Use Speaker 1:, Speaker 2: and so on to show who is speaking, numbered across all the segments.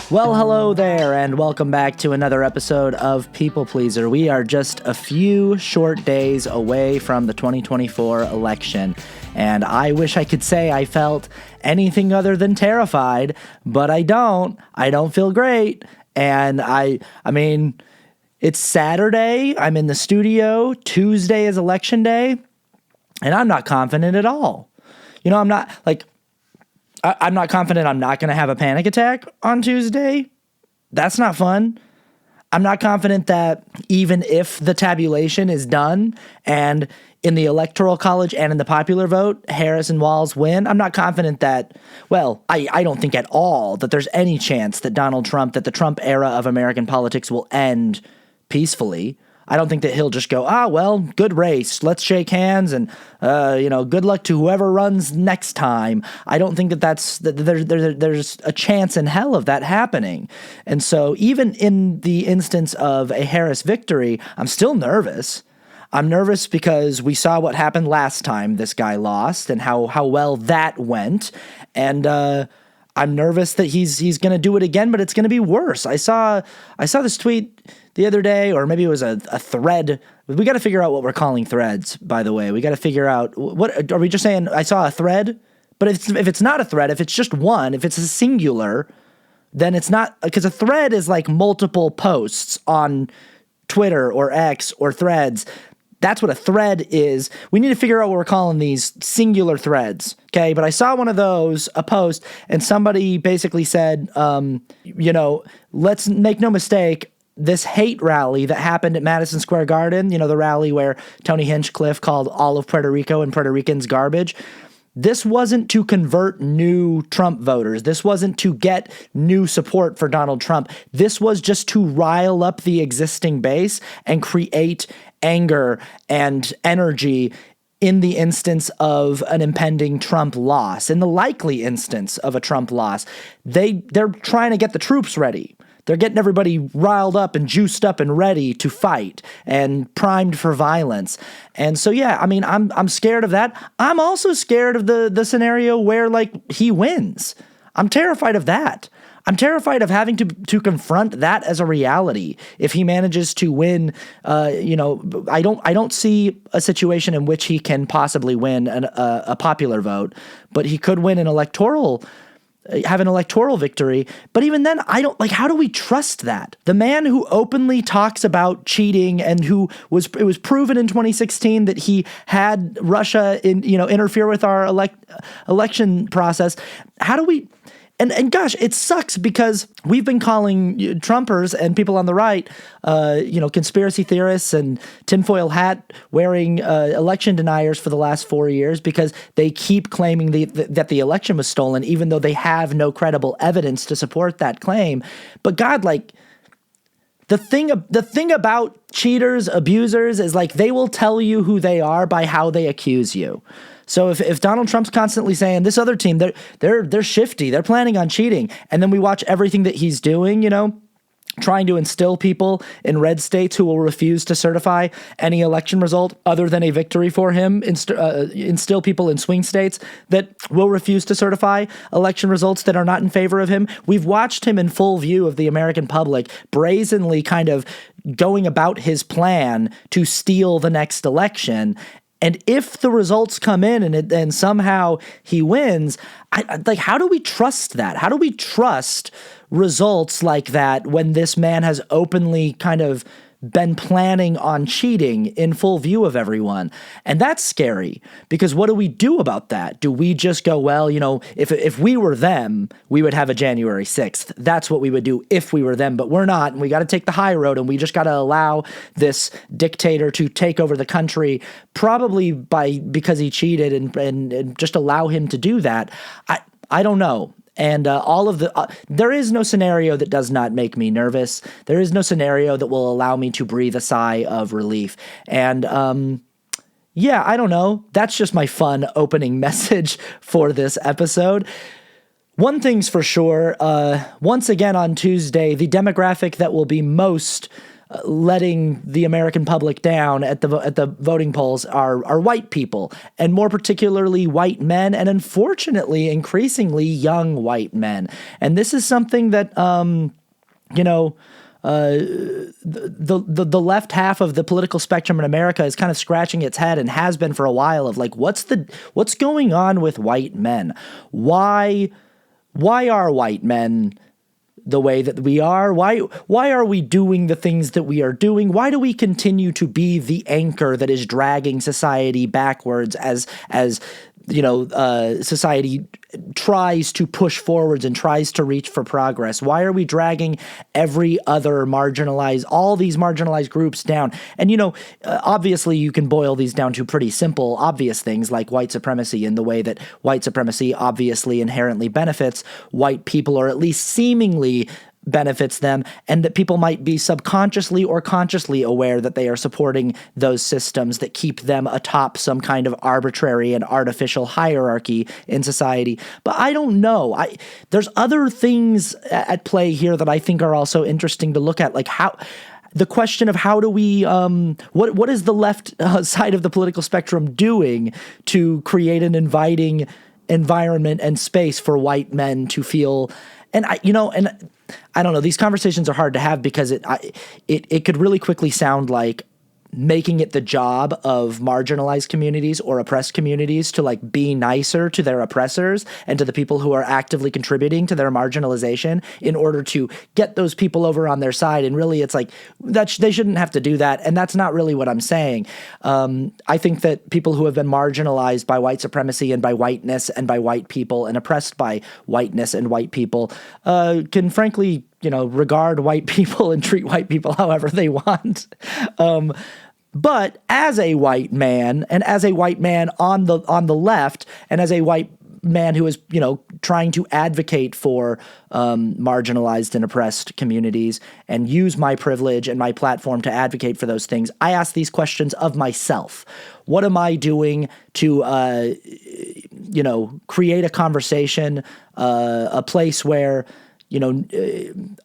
Speaker 1: Well, hello there, and welcome back to another episode of People Pleaser. We are just a few short days away from the 2024 election, and I wish I could say I felt anything other than terrified, but I don't. I don't feel great, and I mean, it's Saturday, I'm in the studio, Tuesday is election day, and I'm not confident at all. You know, I'm not confident I'm not going to have a panic attack on Tuesday. That's not fun. I'm not confident that even if the tabulation is done and in the Electoral College and in the popular vote, Harris and Walz win, I'm not confident that, I don't think at all that there's any chance that that the Trump era of American politics will end peacefully. I don't think that he'll just go, good race. Let's shake hands and, good luck to whoever runs next time. I don't think there's a chance in hell of that happening. And so even in the instance of a Harris victory, I'm still nervous. I'm nervous because we saw what happened last time this guy lost and how well that went. And, I'm nervous that he's going to do it again, but it's going to be worse. I saw this tweet the other day, or maybe it was a thread. We got to figure out what we're calling threads, by the way. We got to figure out, what are we just saying I saw a thread? But if it's not a thread, if it's just one, if it's a singular, then it's not, because a thread is like multiple posts on Twitter or X or Threads. That's what a thread is. We need to figure out what we're calling these singular threads, okay? But I saw one of those, a post, and somebody basically said, let's make no mistake, this hate rally that happened at Madison Square Garden, the rally where Tony Hinchcliffe called all of Puerto Rico and Puerto Ricans garbage, this wasn't to convert new Trump voters. This wasn't to get new support for Donald Trump. This was just to rile up the existing base and create anger and energy in the instance of an impending Trump loss. In the likely instance of a Trump loss, they're trying to get the troops ready. They're getting everybody riled up and juiced up and ready to fight and primed for violence. And so, I'm scared of that. I'm also scared of the scenario where, he wins. I'm terrified of that. I'm terrified of having to confront that as a reality. If he manages to win, I don't see a situation in which he can possibly win a popular vote, but he could win have an electoral victory. But even then, how do we trust that? The man who openly talks about cheating and it was proven in 2016 that he had Russia interfere with our election process. How do we, and gosh, it sucks because we've been calling Trumpers and people on the right, conspiracy theorists and tinfoil hat wearing election deniers for the last 4 years because they keep claiming that the election was stolen, even though they have no credible evidence to support that claim. But God, the thing about cheaters, abusers is they will tell you who they are by how they accuse you. So if Donald Trump's constantly saying this other team, they're shifty, they're planning on cheating, and then we watch everything that he's doing, trying to instill people in red states who will refuse to certify any election result other than a victory for him, instill people in swing states that will refuse to certify election results that are not in favor of him. We've watched him in full view of the American public brazenly kind of going about his plan to steal the next election. And if the results come in and somehow he wins, how do we trust that? How do we trust results like that when this man has openly kind of been planning on cheating in full view of everyone? And that's scary because what do we do about that? Do we just go, if we were them, we would have a January 6th. That's what we would do if we were them, but we're not. And we got to take the high road and we just got to allow this dictator to take over the country, probably because he cheated and just allow him to do that. I don't know. And there is no scenario that does not make me nervous. There is no scenario that will allow me to breathe a sigh of relief. And I don't know. That's just my fun opening message for this episode. One thing's for sure, once again on Tuesday, the demographic that will be most letting the American public down at the voting polls are white people, and more particularly white men, and unfortunately, increasingly young white men. And this is something that the left half of the political spectrum in America is kind of scratching its head, and has been for a while, of like, what's going on with white men? Why are white men the way that we are? Why are we doing the things that we are doing? Why do we continue to be the anchor that is dragging society backwards as society tries to push forwards and tries to reach for progress? Why are we dragging every other all these marginalized groups down? And, obviously you can boil these down to pretty simple, obvious things like white supremacy, in the way that white supremacy obviously inherently benefits white people, or at least seemingly benefits them, and that people might be subconsciously or consciously aware that they are supporting those systems that keep them atop some kind of arbitrary and artificial hierarchy in society. But I don't know. There's other things at play here that I think are also interesting to look at, like the question of how do we, what is the left side of the political spectrum doing to create an inviting environment and space for white men to feel, and I don't know, these conversations are hard to have, because it could really quickly sound like making it the job of marginalized communities or oppressed communities to like be nicer to their oppressors and to the people who are actively contributing to their marginalization in order to get those people over on their side. And really, it's like that they shouldn't have to do that. And that's not really what I'm saying. I think that people who have been marginalized by white supremacy and by whiteness and by white people, and oppressed by whiteness and white people, can frankly, regard white people and treat white people however they want. But as a white man, and as a white man on the left, and as a white man who is, trying to advocate for marginalized and oppressed communities, and use my privilege and my platform to advocate for those things, I ask these questions of myself. What am I doing to, create a conversation, a place where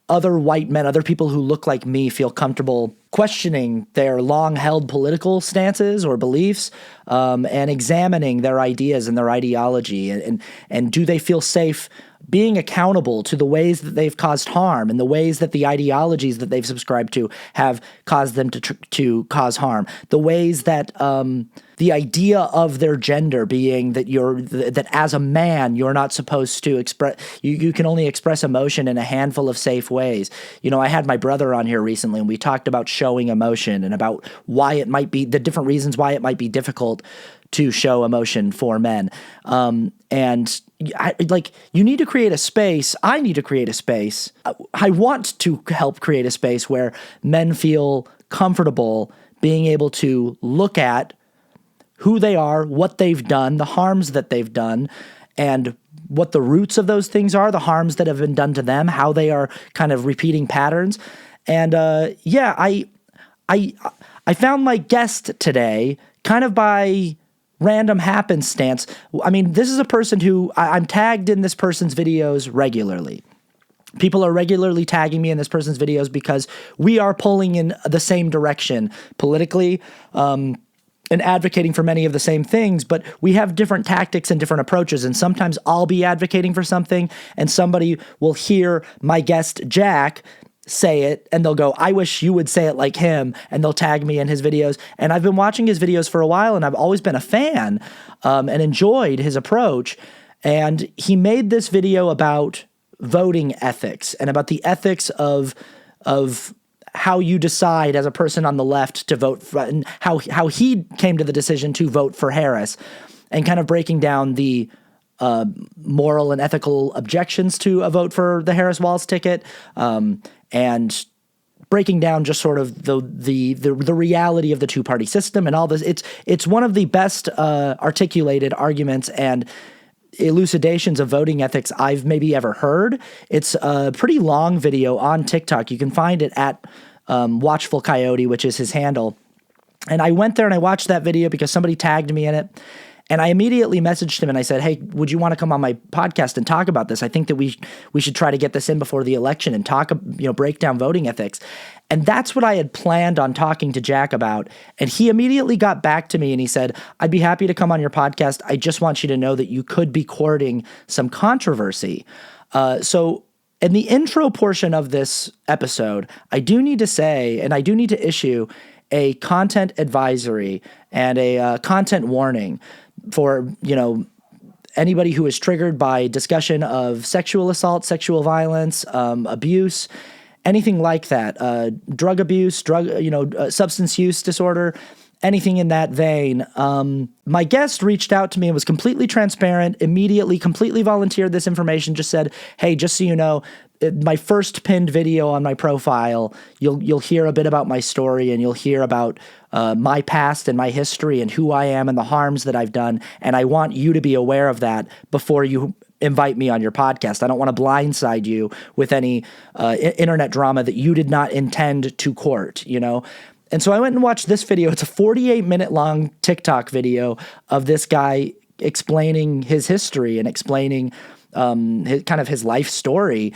Speaker 1: other white men, other people who look like me, feel comfortable questioning their long-held political stances or beliefs, and examining their ideas and their ideology, and do they feel safe being accountable to the ways that they've caused harm, and the ways that the ideologies that they've subscribed to have caused them to cause harm, the ways that the idea of their gender being that as a man you're not supposed to express, you can only express emotion in a handful of safe ways. I had my brother on here recently, and we talked about showing emotion, and about why it might be, the different reasons why it might be difficult to show emotion for men. And you need to create a space. I need to create a space. I want to help create a space where men feel comfortable being able to look at who they are, what they've done, the harms that they've done, and what the roots of those things are, the harms that have been done to them, how they are kind of repeating patterns. And I found my guest today kind of by random happenstance. I mean, this is a person who I'm tagged in this person's videos regularly. People are regularly tagging me in this person's videos because we are pulling in the same direction politically, and advocating for many of the same things, but we have different tactics and different approaches. And sometimes I'll be advocating for something, and somebody will hear my guest Jack say it, and they'll go, I wish you would say it like him, and they'll tag me in his videos. And I've been watching his videos for a while, and I've always been a fan, and enjoyed his approach. And he made this video about voting ethics, and about the ethics of how you decide as a person on the left to vote for, and how he came to the decision to vote for Harris, and kind of breaking down the moral and ethical objections to a vote for the Harris-Walz ticket, and breaking down just sort of the reality of the two-party system and all this. It's one of the best articulated arguments and elucidations of voting ethics I've maybe ever heard. It's a pretty long video on TikTok. You can find it at Watchful Coyote, which is his handle. And I went there and I watched that video because somebody tagged me in it. And I immediately messaged him and I said, hey, would you want to come on my podcast and talk about this? I think that we should try to get this in before the election and talk, break down voting ethics. And that's what I had planned on talking to Jack about. And he immediately got back to me and he said, I'd be happy to come on your podcast. I just want you to know that you could be courting some controversy. So in the intro portion of this episode, I do need to say, and I do need to issue a content advisory and a content warning for, anybody who is triggered by discussion of sexual assault, sexual violence, abuse, anything like that, drug abuse, substance use disorder, anything in that vein. My guest reached out to me and was completely transparent, immediately, completely volunteered this information, just said, hey, just so you know, my first pinned video on my profile, you'll hear a bit about my story and you'll hear about my past and my history and who I am and the harms that I've done. And I want you to be aware of that before you invite me on your podcast. I don't want to blindside you with any internet drama that you did not intend to court, And so I went and watched this video. It's a 48-minute long TikTok video of this guy explaining his history and explaining his life story.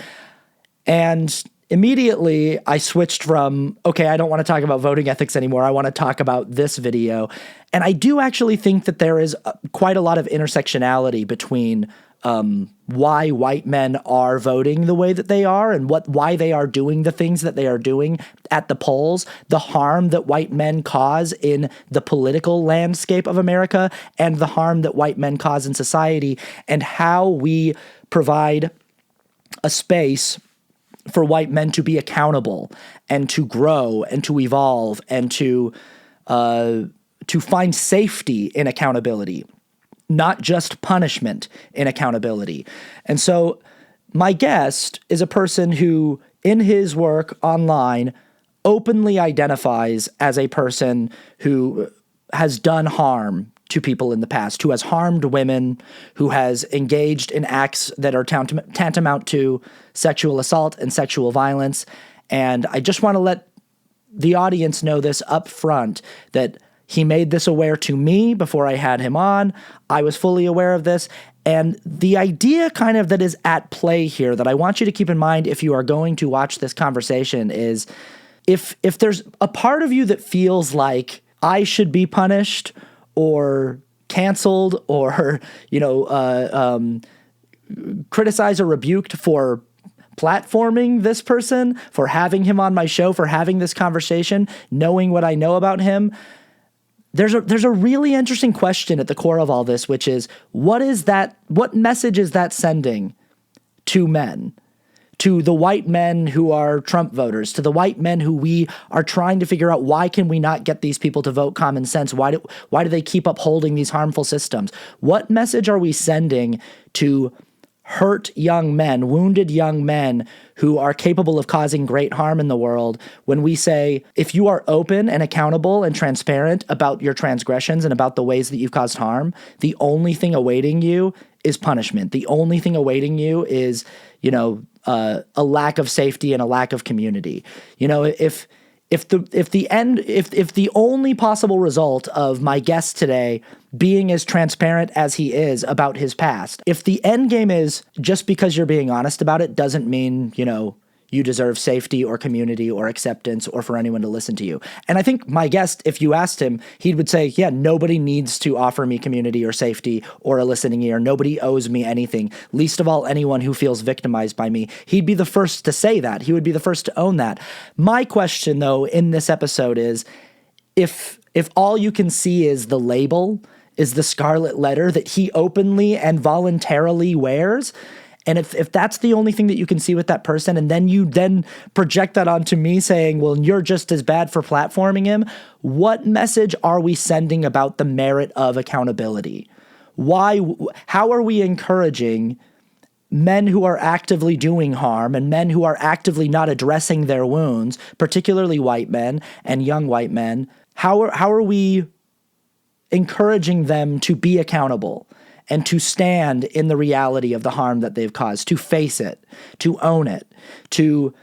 Speaker 1: And immediately I switched from, okay, I don't want to talk about voting ethics anymore. I want to talk about this video. And I do actually think that there is quite a lot of intersectionality between why white men are voting the way that they are and why they are doing the things that they are doing at the polls, the harm that white men cause in the political landscape of America, and the harm that white men cause in society, and how we provide a space for white men to be accountable and to grow and to evolve and to find safety in accountability, not just punishment in accountability. And so my guest is a person who, in his work online, openly identifies as a person who has done harm to people in the past, who has harmed women, who has engaged in acts that are tantamount to sexual assault and sexual violence. And I just want to let the audience know this up front, that he made this aware to me before I had him on. I was fully aware of this. And the idea kind of that is at play here that I want you to keep in mind if you are going to watch this conversation is if there's a part of you that feels like I should be punished or canceled or, criticized or rebuked for platforming this person, for having him on my show, for having this conversation, knowing what I know about him, there's a really interesting question at the core of all this, which is, what message is that sending to men? To the white men who are Trump voters, to the white men who we are trying to figure out, why can we not get these people to vote common sense? Why do they keep upholding these harmful systems? What message are we sending to hurt young men, wounded young men who are capable of causing great harm in the world when we say, if you are open and accountable and transparent about your transgressions and about the ways that you've caused harm, the only thing awaiting you is punishment. The only thing awaiting you is, a lack of safety and a lack of community. If the only possible result of my guest today being as transparent as he is about his past, if the end game is just because you're being honest about it doesn't mean, you deserve safety or community or acceptance or for anyone to listen to you. And I think my guest, if you asked him, he would say, yeah, nobody needs to offer me community or safety or a listening ear. Nobody owes me anything, least of all anyone who feels victimized by me. He'd be the first to say that. He would be the first to own that. My question, though, in this episode is, if all you can see is the label, is the scarlet letter that he openly and voluntarily wears, and if that's the only thing that you can see with that person, and then you project that onto me saying, well, you're just as bad for platforming him, what message are we sending about the merit of accountability? How are we encouraging men who are actively doing harm and men who are actively not addressing their wounds, particularly white men and young white men? How are we encouraging them to be accountable and to stand in the reality of the harm that they've caused, to face it, to own it, to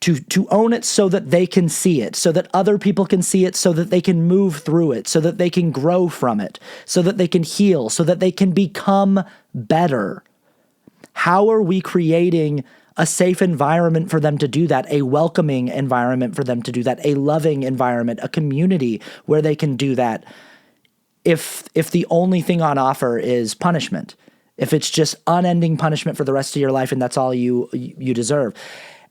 Speaker 1: to own it so that they can see it, so that other people can see it, so that they can move through it, so that they can grow from it, so that they can heal, so that they can become better. How are we creating a safe environment for them to do that, a welcoming environment for them to do that, a loving environment, a community where they can do that, if the only thing on offer is punishment, if it's just unending punishment for the rest of your life and that's all you deserve?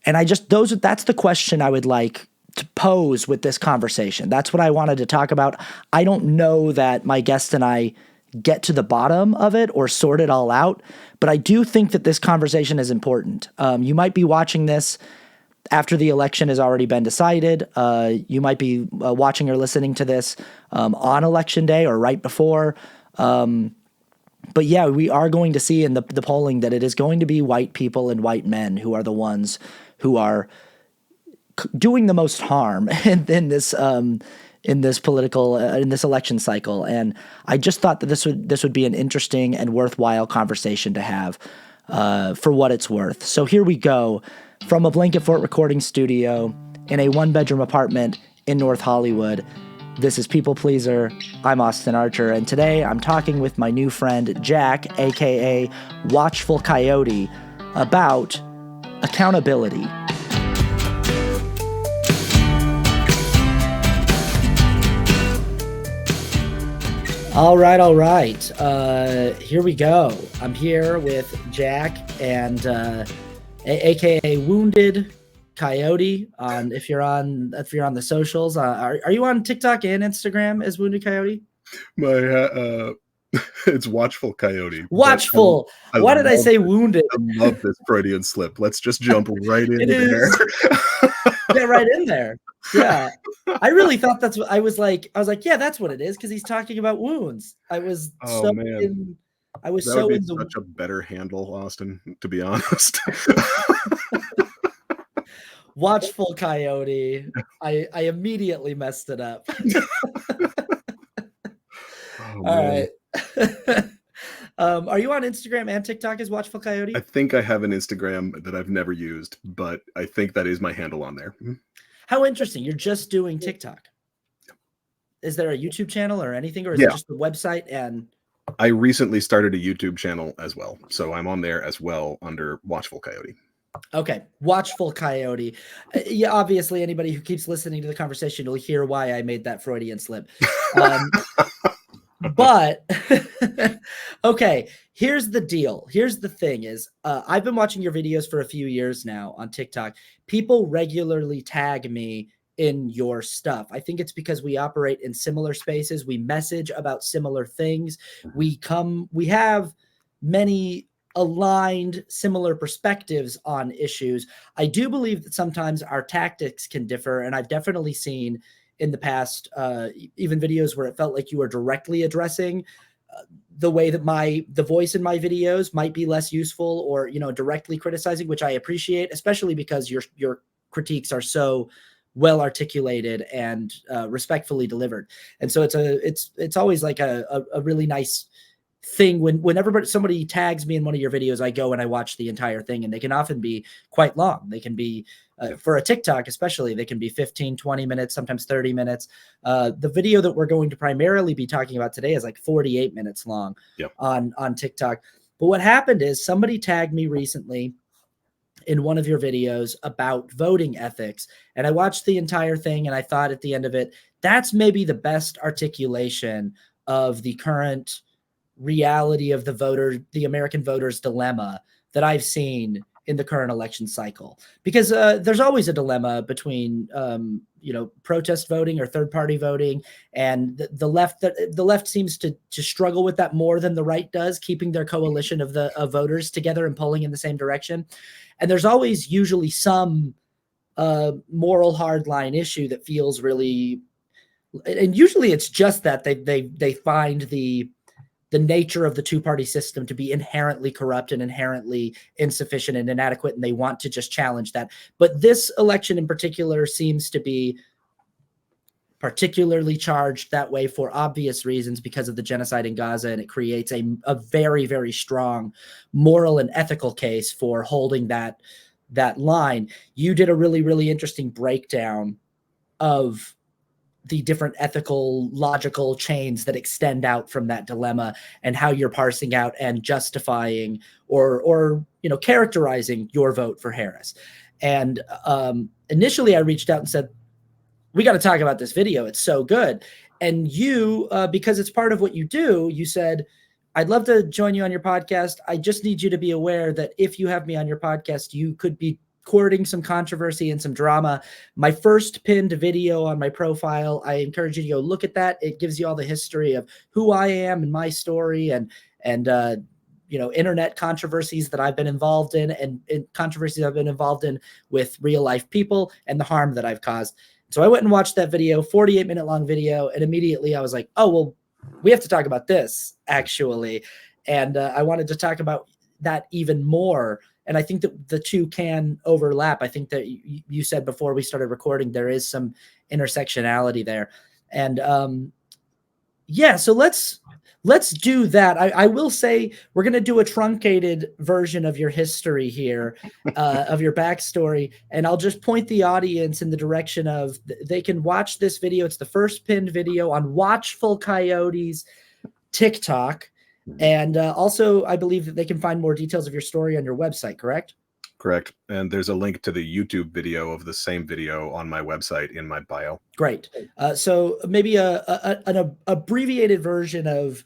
Speaker 1: And that's the question I would like to pose with this conversation. That's what I wanted to talk about. I don't know that my guest and I get to the bottom of it or sort it all out, but I do think that this conversation is important. You might be watching this after the election has already been decided. You might be watching or listening to this on election day or right before. But yeah, we are going to see in the polling that it is going to be white people and white men who are the ones who are doing the most harm in this political in this election cycle. And I just thought that this would be an interesting and worthwhile conversation to have for what it's worth. So here we go from a Blanket Fort recording studio in a 1-bedroom apartment in North Hollywood. This is People Pleaser. I'm Austin Archer, and today I'm talking with my new friend Jack, aka Watchful Coyote, about accountability. All right. Here we go. I'm here with Jack and aka Wounded Coyote. If you're on the socials, are you on TikTok and Instagram as Wounded Coyote?
Speaker 2: My it's Watchful Coyote.
Speaker 1: Watchful. Why did I say Wounded?
Speaker 2: I love this Freudian slip. Let's just jump right in there.
Speaker 1: Get right in there. Yeah. I really thought that's what I was like, yeah, that's what it is, because he's talking about wounds. I was such
Speaker 2: a better handle, Austin, to be honest.
Speaker 1: Watchful Coyote. I immediately messed it up. All right. Are you on Instagram and TikTok as Watchful Coyote?
Speaker 2: I think I have an Instagram that I've never used, but I think that is my handle on there.
Speaker 1: How interesting. You're just doing TikTok. Is there a YouTube channel or anything, or is it just the website? And
Speaker 2: I recently started a YouTube channel as well, so I'm on there as well under Watchful Coyote.
Speaker 1: Okay, Watchful Coyote. Yeah, obviously, anybody who keeps listening to the conversation will hear why I made that Freudian slip. But okay, here's the deal. Here's the thing is, I've been watching your videos for a few years now on TikTok. People regularly tag me in your stuff. I think it's because we operate in similar spaces. We message about similar things. We have many aligned, similar perspectives on issues. I do believe that sometimes our tactics can differ, and I've definitely seen in the past, even videos where it felt like you were directly addressing the way that the voice in my videos might be less useful, or, directly criticizing, which I appreciate, especially because your critiques are so well articulated and respectfully delivered. And so it's always like a really nice thing whenever somebody tags me in one of your videos, I go and I watch the entire thing, and they can often be quite long. They can be for a TikTok, especially, they can be 15, 20 minutes, sometimes 30 minutes. The video that we're going to primarily be talking about today is like 48 minutes long on TikTok. But what happened is somebody tagged me recently in one of your videos about voting ethics, and I watched the entire thing, and I thought at the end of it, that's maybe the best articulation of the current reality of the American voter's dilemma that I've seen in the current election cycle. Because there's always a dilemma between protest voting or third party voting, and the left seems to struggle with that more than the right does, keeping their coalition of voters together and pulling in the same direction. And there's always usually some moral hardline issue that feels really, and usually it's just that they find the nature of the two-party system to be inherently corrupt and inherently insufficient and inadequate, and they want to just challenge that. But this election in particular seems to be particularly charged that way for obvious reasons, because of the genocide in Gaza, and it creates a very, very strong moral and ethical case for holding that that line, you did a really, really interesting breakdown of the different ethical, logical chains that extend out from that dilemma, and how you're parsing out and justifying or characterizing your vote for Harris. And initially I reached out and said, we got to talk about this video. It's so good. And you, because it's part of what you do, you said, I'd love to join you on your podcast. I just need you to be aware that if you have me on your podcast, you could be courting some controversy and some drama. My first pinned video on my profile, I encourage you to go look at that. It gives you all the history of who I am and my story, and internet controversies that I've been involved in, and controversies I've been involved in with real life people, and the harm that I've caused. So I went and watched that video, 48-minute long video, and immediately I was like, oh, well, we have to talk about this, actually. And I wanted to talk about that even more. And I think that the two can overlap. I think that you said before we started recording, there is some intersectionality there. And so let's do that. I will say we're going to do a truncated version of your history here, of your backstory. And I'll just point the audience in the direction of, they can watch this video. It's the first pinned video on Watchful Coyote's TikTok. And also, I believe that they can find more details of your story on your website, correct?
Speaker 2: Correct. And there's a link to the YouTube video of the same video on my website in my bio.
Speaker 1: Great. So maybe an abbreviated version of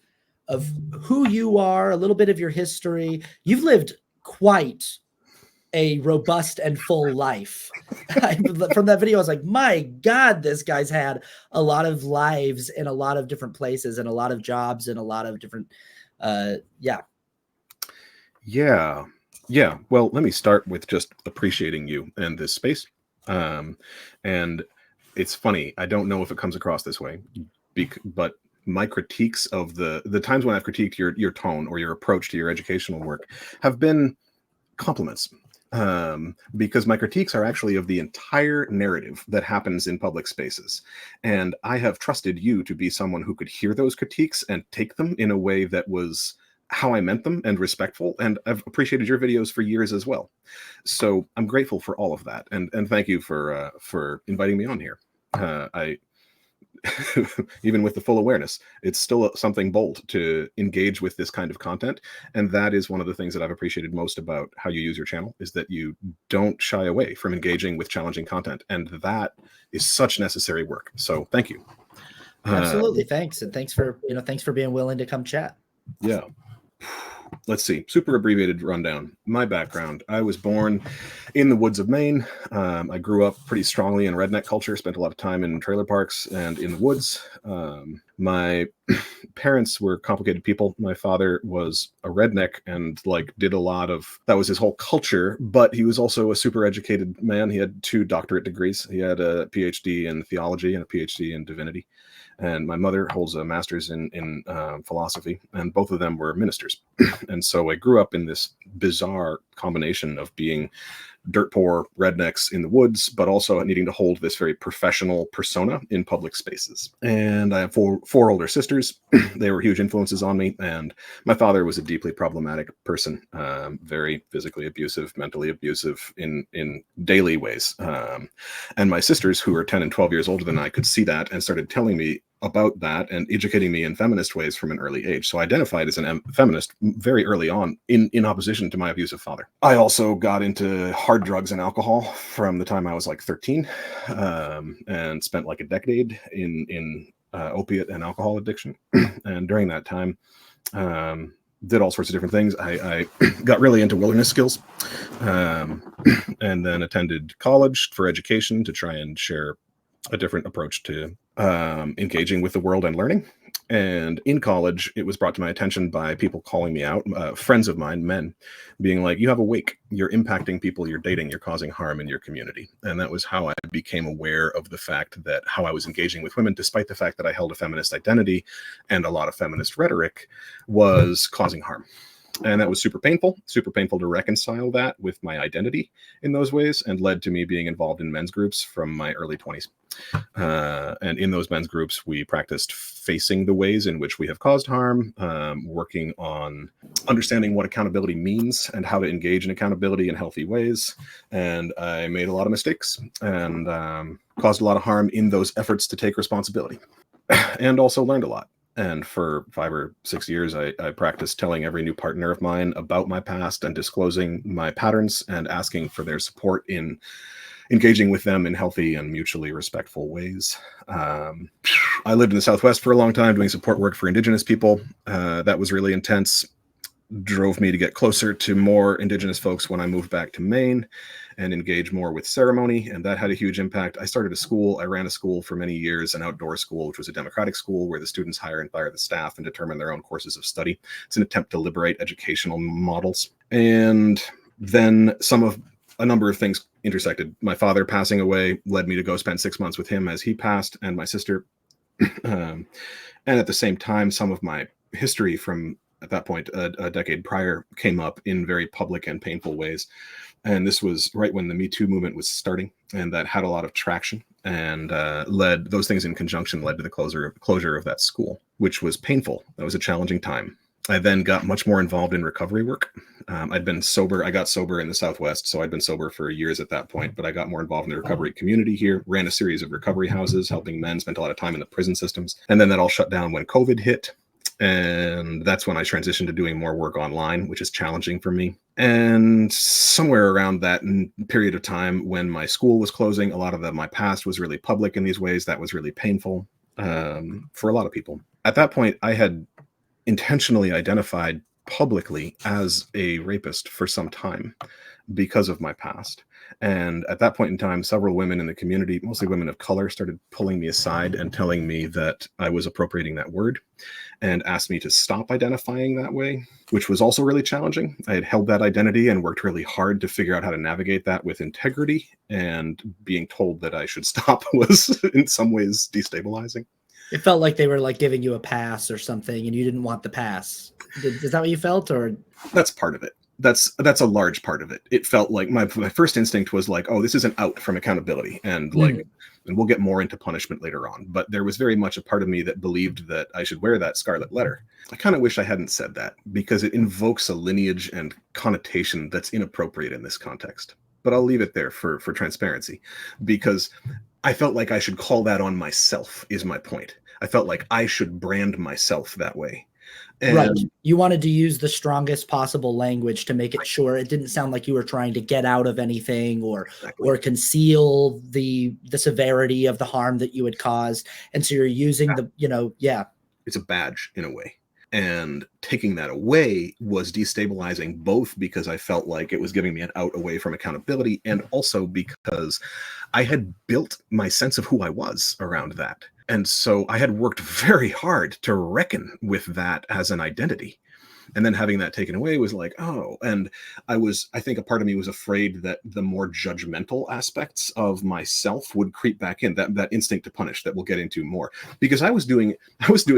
Speaker 1: who you are, a little bit of your history. You've lived quite a robust and full life. From that video, I was like, my God, this guy's had a lot of lives in a lot of different places, and a lot of jobs, and a lot of different,
Speaker 2: Yeah. Well, let me start with just appreciating you and this space. And it's funny, I don't know if it comes across this way, but my critiques of the times when I've critiqued your tone or your approach to your educational work have been compliments. Because my critiques are actually of the entire narrative that happens in public spaces. And I have trusted you to be someone who could hear those critiques and take them in a way that was how I meant them and respectful. And I've appreciated your videos for years as well. So I'm grateful for all of that. And thank you for inviting me on here. I even with the full awareness, it's still something bold to engage with this kind of content. And that is one of the things that I've appreciated most about how you use your channel, is that you don't shy away from engaging with challenging content. And that is such necessary work. So thank you.
Speaker 1: Absolutely. Thanks. And thanks for being willing to come chat.
Speaker 2: Yeah. Let's see. Super abbreviated rundown. My background. I was born in the woods of Maine. I grew up pretty strongly in redneck culture, spent a lot of time in trailer parks and in the woods. My parents were complicated people. My father was a redneck and did a lot of, that was his whole culture, but he was also a super educated man. He had 2 doctorate degrees. He had a PhD in theology and a PhD in divinity. And my mother holds a master's in philosophy, and both of them were ministers. And so I grew up in this bizarre combination of being dirt poor rednecks in the woods, but also needing to hold this very professional persona in public spaces. And I have four older sisters. They were huge influences on me. And my father was a deeply problematic person, very physically abusive, mentally abusive in daily ways. And my sisters, who are 10 and 12 years older than I, could see that and started telling me about that and educating me in feminist ways from an early age. So I identified as a feminist very early on in opposition to my abusive father. I also got into hard drugs and alcohol from the time I was 13, and spent a decade in opiate and alcohol addiction. And during that time, did all sorts of different things. I got really into wilderness skills, and then attended college for education to try and share a different approach to engaging with the world and learning. And in college, it was brought to my attention by people calling me out, friends of mine, men, being like, you have a wake, you're impacting people you're dating, you're causing harm in your community. And that was how I became aware of the fact that how I was engaging with women, despite the fact that I held a feminist identity and a lot of feminist rhetoric, was causing harm. And that was super painful to reconcile that with my identity in those ways, and led to me being involved in men's groups from my early 20s. And in those men's groups, we practiced facing the ways in which we have caused harm, working on understanding what accountability means and how to engage in accountability in healthy ways. And I made a lot of mistakes and caused a lot of harm in those efforts to take responsibility, and also learned a lot. And for 5 or 6 years, I practiced telling every new partner of mine about my past and disclosing my patterns and asking for their support in engaging with them in healthy and mutually respectful ways. I lived in the Southwest for a long time doing support work for Indigenous people. That was really intense. Drove me to get closer to more Indigenous folks when I moved back to Maine and engage more with ceremony, and that had a huge impact. I started a school. I ran a school for many years, an outdoor school, which was a democratic school where the students hire and fire the staff and determine their own courses of study. It's an attempt to liberate educational models. And then a number of things intersected. My father passing away led me to go spend 6 months with him as he passed, and my sister. And at the same time, some of my history from at that point, a decade prior, came up in very public and painful ways. And this was right when the Me Too movement was starting, and that had a lot of traction, and those things in conjunction led to the closure of that school, which was painful. That was a challenging time. I then got much more involved in recovery work. I'd been sober. I got sober in the Southwest, so I'd been sober for years at that point, but I got more involved in the recovery community here, ran a series of recovery houses, helping men, spent a lot of time in the prison systems. And then that all shut down when COVID hit. And that's when I transitioned to doing more work online, which is challenging for me. And somewhere around that period of time when my school was closing, a lot of my past was really public in these ways. That was really painful for a lot of people. At that point, I had intentionally identified publicly as a rapist for some time because of my past. And at that point in time, several women in the community, mostly women of color, started pulling me aside and telling me that I was appropriating that word, and asked me to stop identifying that way, which was also really challenging. I had held that identity and worked really hard to figure out how to navigate that with integrity, and being told that I should stop was in some ways destabilizing.
Speaker 1: It felt like they were like giving you a pass or something, and you didn't want the pass. Is that what you felt, or?
Speaker 2: That's part of it. That's a large part of it. It felt like my first instinct was like, oh, this is an out from accountability, and and we'll get more into punishment later on. But there was very much a part of me that believed that I should wear that scarlet letter. I kind of wish I hadn't said that, because it invokes a lineage and connotation that's inappropriate in this context. But I'll leave it there for transparency, because I felt like I should call that on myself, is my point. I felt like I should brand myself that way. And
Speaker 1: right. You wanted to use the strongest possible language to make it sure it didn't sound like you were trying to get out of anything or conceal the severity of the harm that you had caused. And so you're using
Speaker 2: it's a badge in a way. And taking that away was destabilizing, both because I felt like it was giving me an out away from accountability, and also because I had built my sense of who I was around that. And so I had worked very hard to reckon with that as an identity. And then having that taken away was like, oh, and I think a part of me was afraid that the more judgmental aspects of myself would creep back in, that instinct to punish that we'll get into more, because I was doing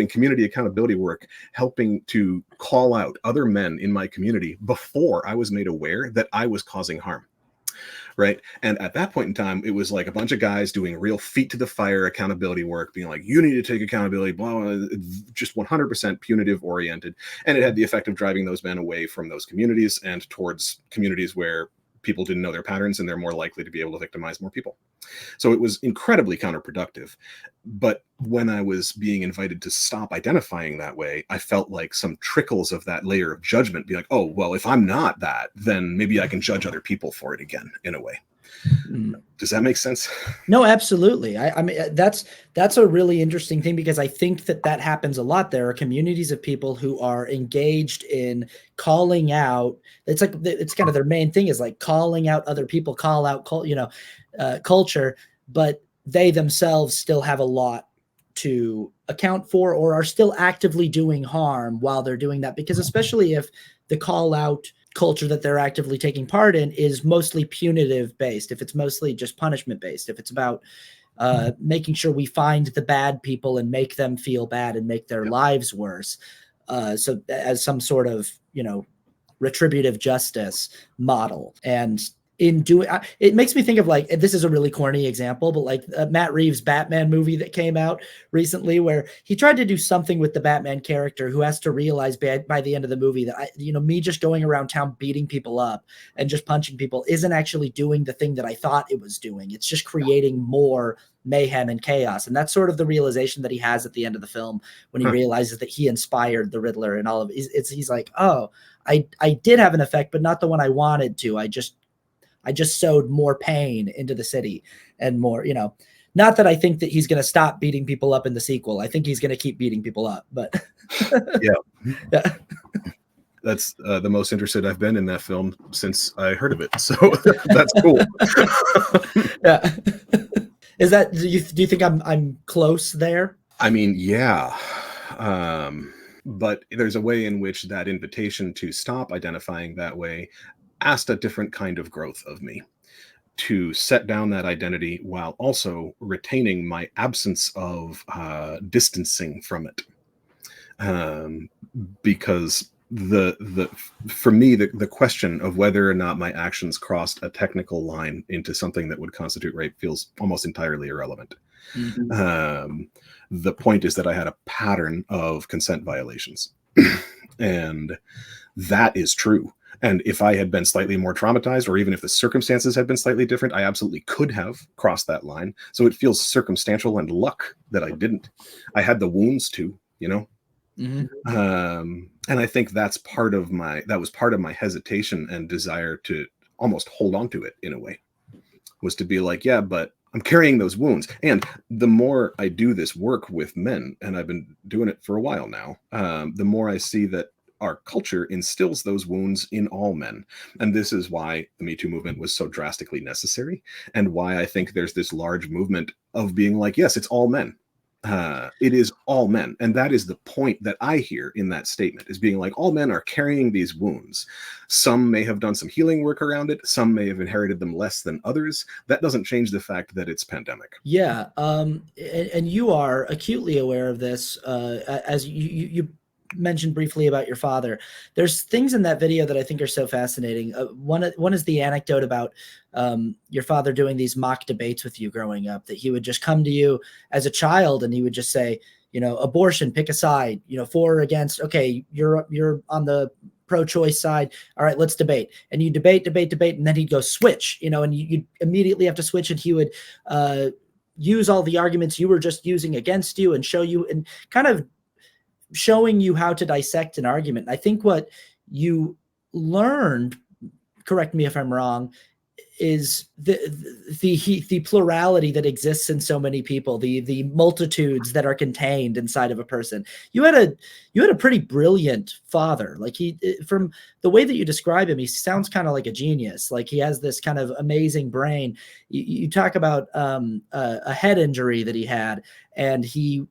Speaker 2: community accountability work, helping to call out other men in my community before I was made aware that I was causing harm. Right. And at that point in time, it was like a bunch of guys doing real feet to the fire accountability work, being like, you need to take accountability, blah, blah, just 100% punitive oriented. And it had the effect of driving those men away from those communities and towards communities where people didn't know their patterns, and they're more likely to be able to victimize more people. So it was incredibly counterproductive. But when I was being invited to stop identifying that way, I felt like some trickles of that layer of judgment, be like, oh, well, if I'm not that, then maybe I can judge other people for it again, in a way. Does that make sense?
Speaker 1: No, absolutely. I mean, that's a really interesting thing, because I think that happens a lot. There are communities of people who are engaged in calling out. It's like, it's kind of their main thing, is like calling out other people, call out, culture, but they themselves still have a lot to account for, or are still actively doing harm while they're doing that. Because especially if the call out culture that they're actively taking part in is mostly punitive based, if it's mostly just punishment based, if it's about making sure we find the bad people and make them feel bad and make their lives worse, so as some sort of retributive justice model. And in doing it makes me think of, like, this is a really corny example, but like Matt Reeves' Batman movie that came out recently, where he tried to do something with the Batman character who has to realize by the end of the movie that me just going around town beating people up and just punching people isn't actually doing the thing that I thought it was doing. It's just creating more mayhem and chaos. And that's sort of the realization that he has at the end of the film when he realizes that he inspired the Riddler and all of it. He's like, oh, I did have an effect, but not the one I wanted to. I just sowed more pain into the city and more, not that I think that he's going to stop beating people up in the sequel. I think he's going to keep beating people up, but
Speaker 2: yeah. That's the most interested I've been in that film since I heard of it. So that's cool.
Speaker 1: Yeah. Is that, do you think I'm close there?
Speaker 2: I mean, yeah. But there's a way in which that invitation to stop identifying that way asked a different kind of growth of me, to set down that identity while also retaining my absence of distancing from it. Because for me, the question of whether or not my actions crossed a technical line into something that would constitute rape feels almost entirely irrelevant. Mm-hmm. The point is that I had a pattern of consent violations, and that is true. And if I had been slightly more traumatized, or even if the circumstances had been slightly different, I absolutely could have crossed that line. So it feels circumstantial and luck that I didn't. I had the wounds too, Mm-hmm. And I think that was part of my hesitation and desire to almost hold on to it in a way, was to be like, yeah, but I'm carrying those wounds. And the more I do this work with men, and I've been doing it for a while now, the more I see that our culture instills those wounds in all men. And this is why the Me Too movement was so drastically necessary, and why I think there's this large movement of being like, yes, it's all men. It is all men. And that is the point that I hear in that statement, is being like, all men are carrying these wounds. Some may have done some healing work around it. Some may have inherited them less than others. That doesn't change the fact that it's pandemic.
Speaker 1: Yeah. And you are acutely aware of this, as you mentioned briefly about your father. There's things in that video that I think are so fascinating. One is the anecdote about your father doing these mock debates with you growing up, that he would just come to you as a child and he would just say, abortion, pick a side, for or against. Okay, you're on the pro-choice side. All right, let's debate. And you debate, and then he'd go switch, and you'd immediately have to switch, and he would use all the arguments you were just using against you and show you, and kind of showing you how to dissect an argument. I think what you learned, correct me if I'm wrong, is the plurality that exists in so many people, the multitudes that are contained inside of a person. You had a pretty brilliant father. Like, from the way that you describe him, he sounds kind of like a genius. Like, he has this kind of amazing brain. You talk about a head injury that he had, and he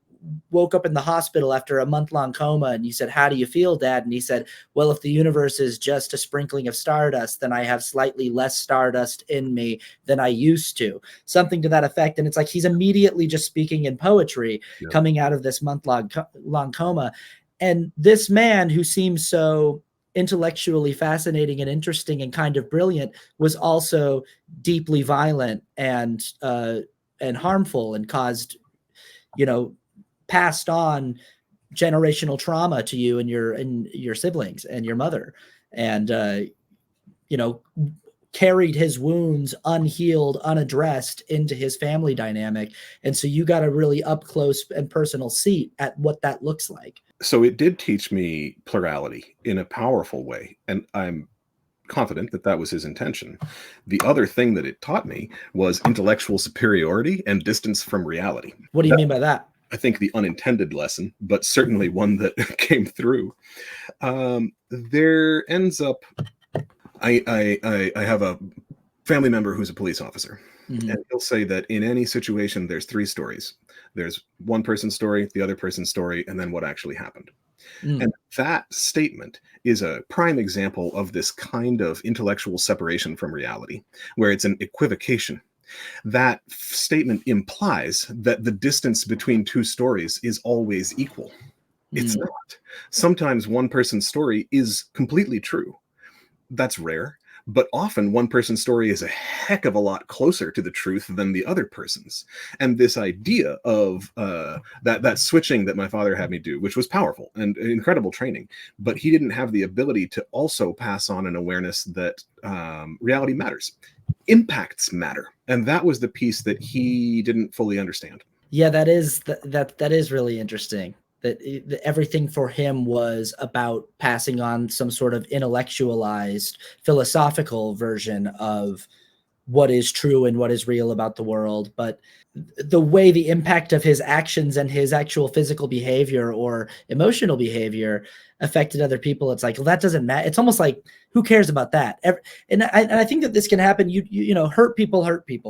Speaker 1: woke up in the hospital after a month-long coma, and you said, "How do you feel, Dad?" And he said, "Well, if the universe is just a sprinkling of stardust, then I have slightly less stardust in me than I used to." Something to that effect. And it's like he's immediately just speaking in poetry, coming out of this month-long coma. And this man, who seems so intellectually fascinating and interesting and kind of brilliant, was also deeply violent and harmful, and caused, passed on generational trauma to you and your siblings and your mother, and carried his wounds unhealed, unaddressed, into his family dynamic. And so you got a really up close and personal seat at what that looks like.
Speaker 2: So it did teach me plurality in a powerful way, and I'm confident that was his intention. The other thing that it taught me was intellectual superiority and distance from reality.
Speaker 1: What do you mean by that?
Speaker 2: I think the unintended lesson, but certainly one that came through. There ends up, I have a family member who's a police officer, mm-hmm. and he'll say that in any situation, there's three stories. There's one person's story, the other person's story, and then what actually happened. Mm. And that statement is a prime example of this kind of intellectual separation from reality, where it's an equivocation. That statement implies that the distance between two stories is always equal. It's not. Sometimes one person's story is completely true, that's rare. But often one person's story is a heck of a lot closer to the truth than the other person's. And this idea of that switching that my father had me do, which was powerful and incredible training, but he didn't have the ability to also pass on an awareness that reality matters, impacts matter, and that was the piece that he didn't fully understand.
Speaker 1: Yeah, that is really interesting. That everything for him was about passing on some sort of intellectualized, philosophical version of what is true and what is real about the world. But the way the impact of his actions and his actual physical behavior or emotional behavior affected other people, it's like, well, that doesn't matter. It's almost like, who cares about that? And I think that this can happen. You know, hurt people,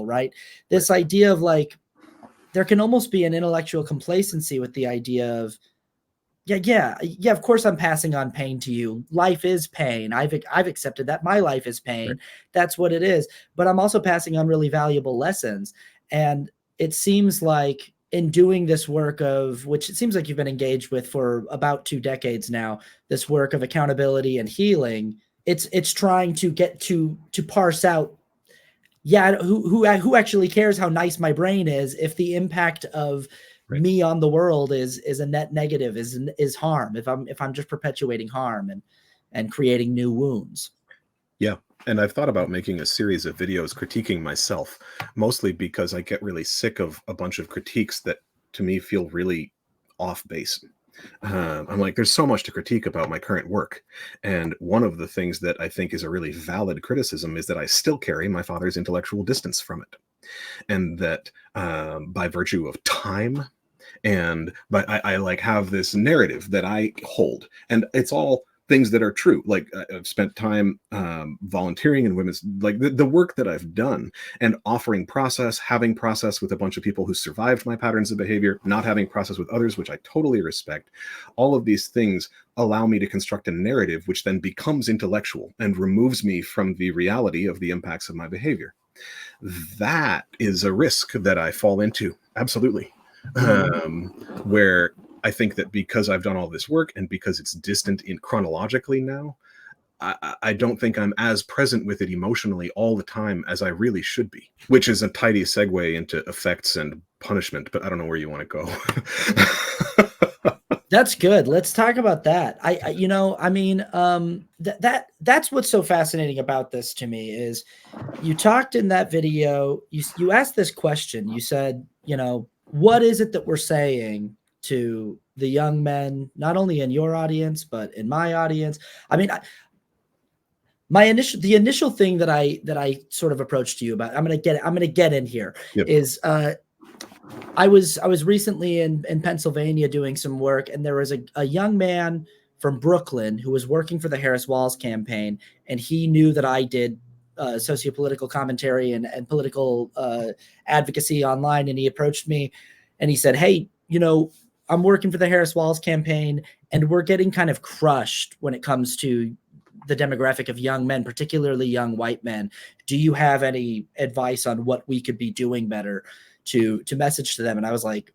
Speaker 1: right? This idea of like, there can almost be an intellectual complacency with the idea of, yeah, of course I'm passing on pain to you. Life is pain. I've accepted that. My life is pain.
Speaker 2: Right.
Speaker 1: That's what it is. But I'm also passing on really valuable lessons. And it seems like in doing this work of, which it seems like you've been engaged with for about 2 decades now, this work of accountability and healing, it's trying to get to parse out, yeah, who actually cares how nice my brain is if the impact of
Speaker 2: Right.
Speaker 1: me on the world is a net negative, is harm, if I'm just perpetuating harm and creating new wounds.
Speaker 2: Yeah. And I've thought about making a series of videos critiquing myself, mostly because I get really sick of a bunch of critiques that to me feel really off base. I'm like, there's so much to critique about my current work. And one of the things that I think is a really valid criticism is that I still carry my father's intellectual distance from it. And that by virtue of time, and but I like have this narrative that I hold, and it's all things that are true. Like I've spent time volunteering in women's, like the work that I've done, and offering process, having process with a bunch of people who survived my patterns of behavior, not having process with others, which I totally respect. All of these things allow me to construct a narrative which then becomes intellectual and removes me from the reality of the impacts of my behavior. That is a risk that I fall into, absolutely. Where I think that because I've done all this work and because it's distant in chronologically now, I don't think I'm as present with it emotionally all the time as I really should be, which is a tidy segue into effects and punishment, but I don't know where you want to go.
Speaker 1: That's good. Let's talk about that. You know, I mean, that's what's so fascinating about this to me is you talked in that video, you asked this question. You said, you know, what is it that we're saying to the young men, not only in your audience, but in my audience? I mean, the initial thing that I sort of approached you about, I'm gonna get in here,
Speaker 2: Yep.
Speaker 1: is I was recently in Pennsylvania doing some work, and there was a young man from Brooklyn who was working for the Harris Walls campaign, and he knew that I did sociopolitical commentary and political advocacy online, and he approached me and he said, "Hey, you know, I'm working for the Harris Walls campaign, and we're getting kind of crushed when it comes to the demographic of young men, particularly young white men. Do you have any advice on what we could be doing better to message to them?" And I was like,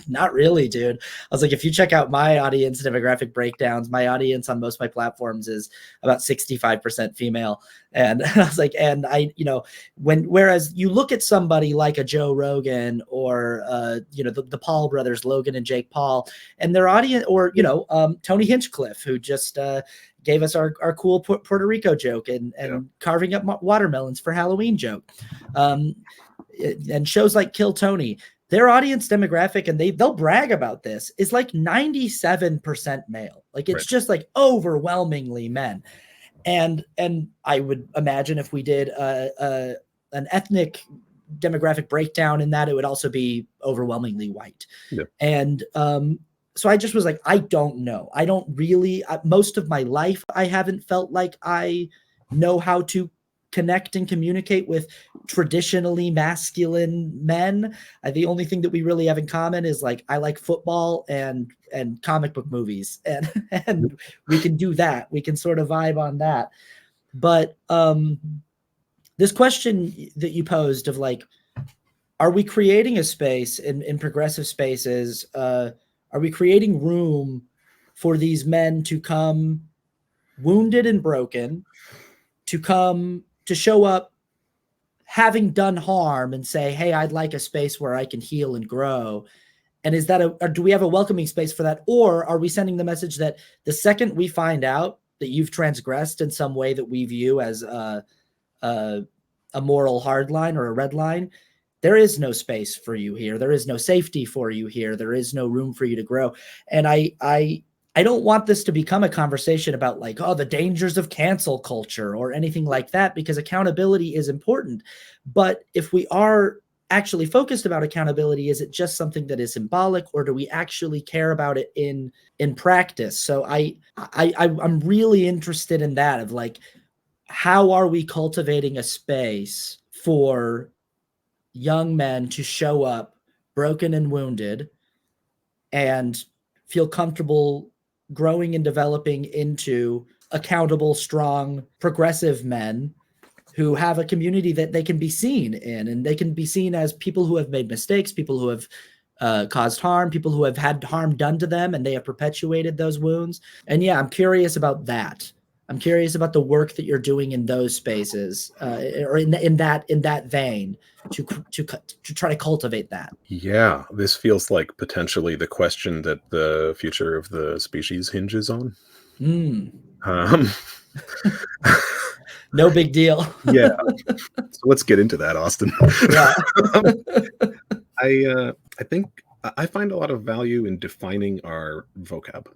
Speaker 1: not really, dude. I was like, if you check out my audience demographic breakdowns, my audience on most of my platforms is about 65% female. And I was like, and I, you know, whereas you look at somebody like a Joe Rogan or, you know, the Paul brothers, Logan and Jake Paul, and their audience, or, you know, Tony Hinchcliffe, who just gave us our cool Puerto Rico joke and carving up watermelons for Halloween joke. And shows like Kill Tony, their audience demographic, and they'll brag about this, is like 97% male. Like it's just like overwhelmingly men. And I would imagine if we did an ethnic demographic breakdown in that, it would also be overwhelmingly white.
Speaker 2: Yeah.
Speaker 1: And so I just was like, I don't know. I don't really, most of my life, I haven't felt like I know how to connect and communicate with traditionally masculine men. The only thing that we really have in common is like, I like football and comic book movies, and we can do that. We can sort of vibe on that. But this question that you posed of like, are we creating a space in progressive spaces? Are we creating room for these men to come wounded and broken, to show up having done harm and say, hey, I'd like a space where I can heal and grow. And is that or do we have a welcoming space for that? Or are we sending the message that the second we find out that you've transgressed in some way that we view as a moral hard line or a red line, there is no space for you here. There is no safety for you here. There is no room for you to grow. And I don't want this to become a conversation about like, oh, the dangers of cancel culture or anything like that, because accountability is important. But if we are actually focused about accountability, is it just something that is symbolic, or do we actually care about it in practice? So I'm really interested in that, of like, how are we cultivating a space for young men to show up broken and wounded and feel comfortable growing and developing into accountable, strong, progressive men who have a community that they can be seen in, and they can be seen as people who have made mistakes, people who have caused harm, people who have had harm done to them, and they have perpetuated those wounds. And yeah, I'm curious about that. I'm curious about the work that you're doing in those spaces, or in that vein, to try to cultivate that.
Speaker 2: Yeah, this feels like potentially the question that the future of the species hinges on. Um,
Speaker 1: No big deal.
Speaker 2: yeah, so let's get into that, Austin.
Speaker 1: Yeah.
Speaker 2: I think I find a lot of value in defining our vocab.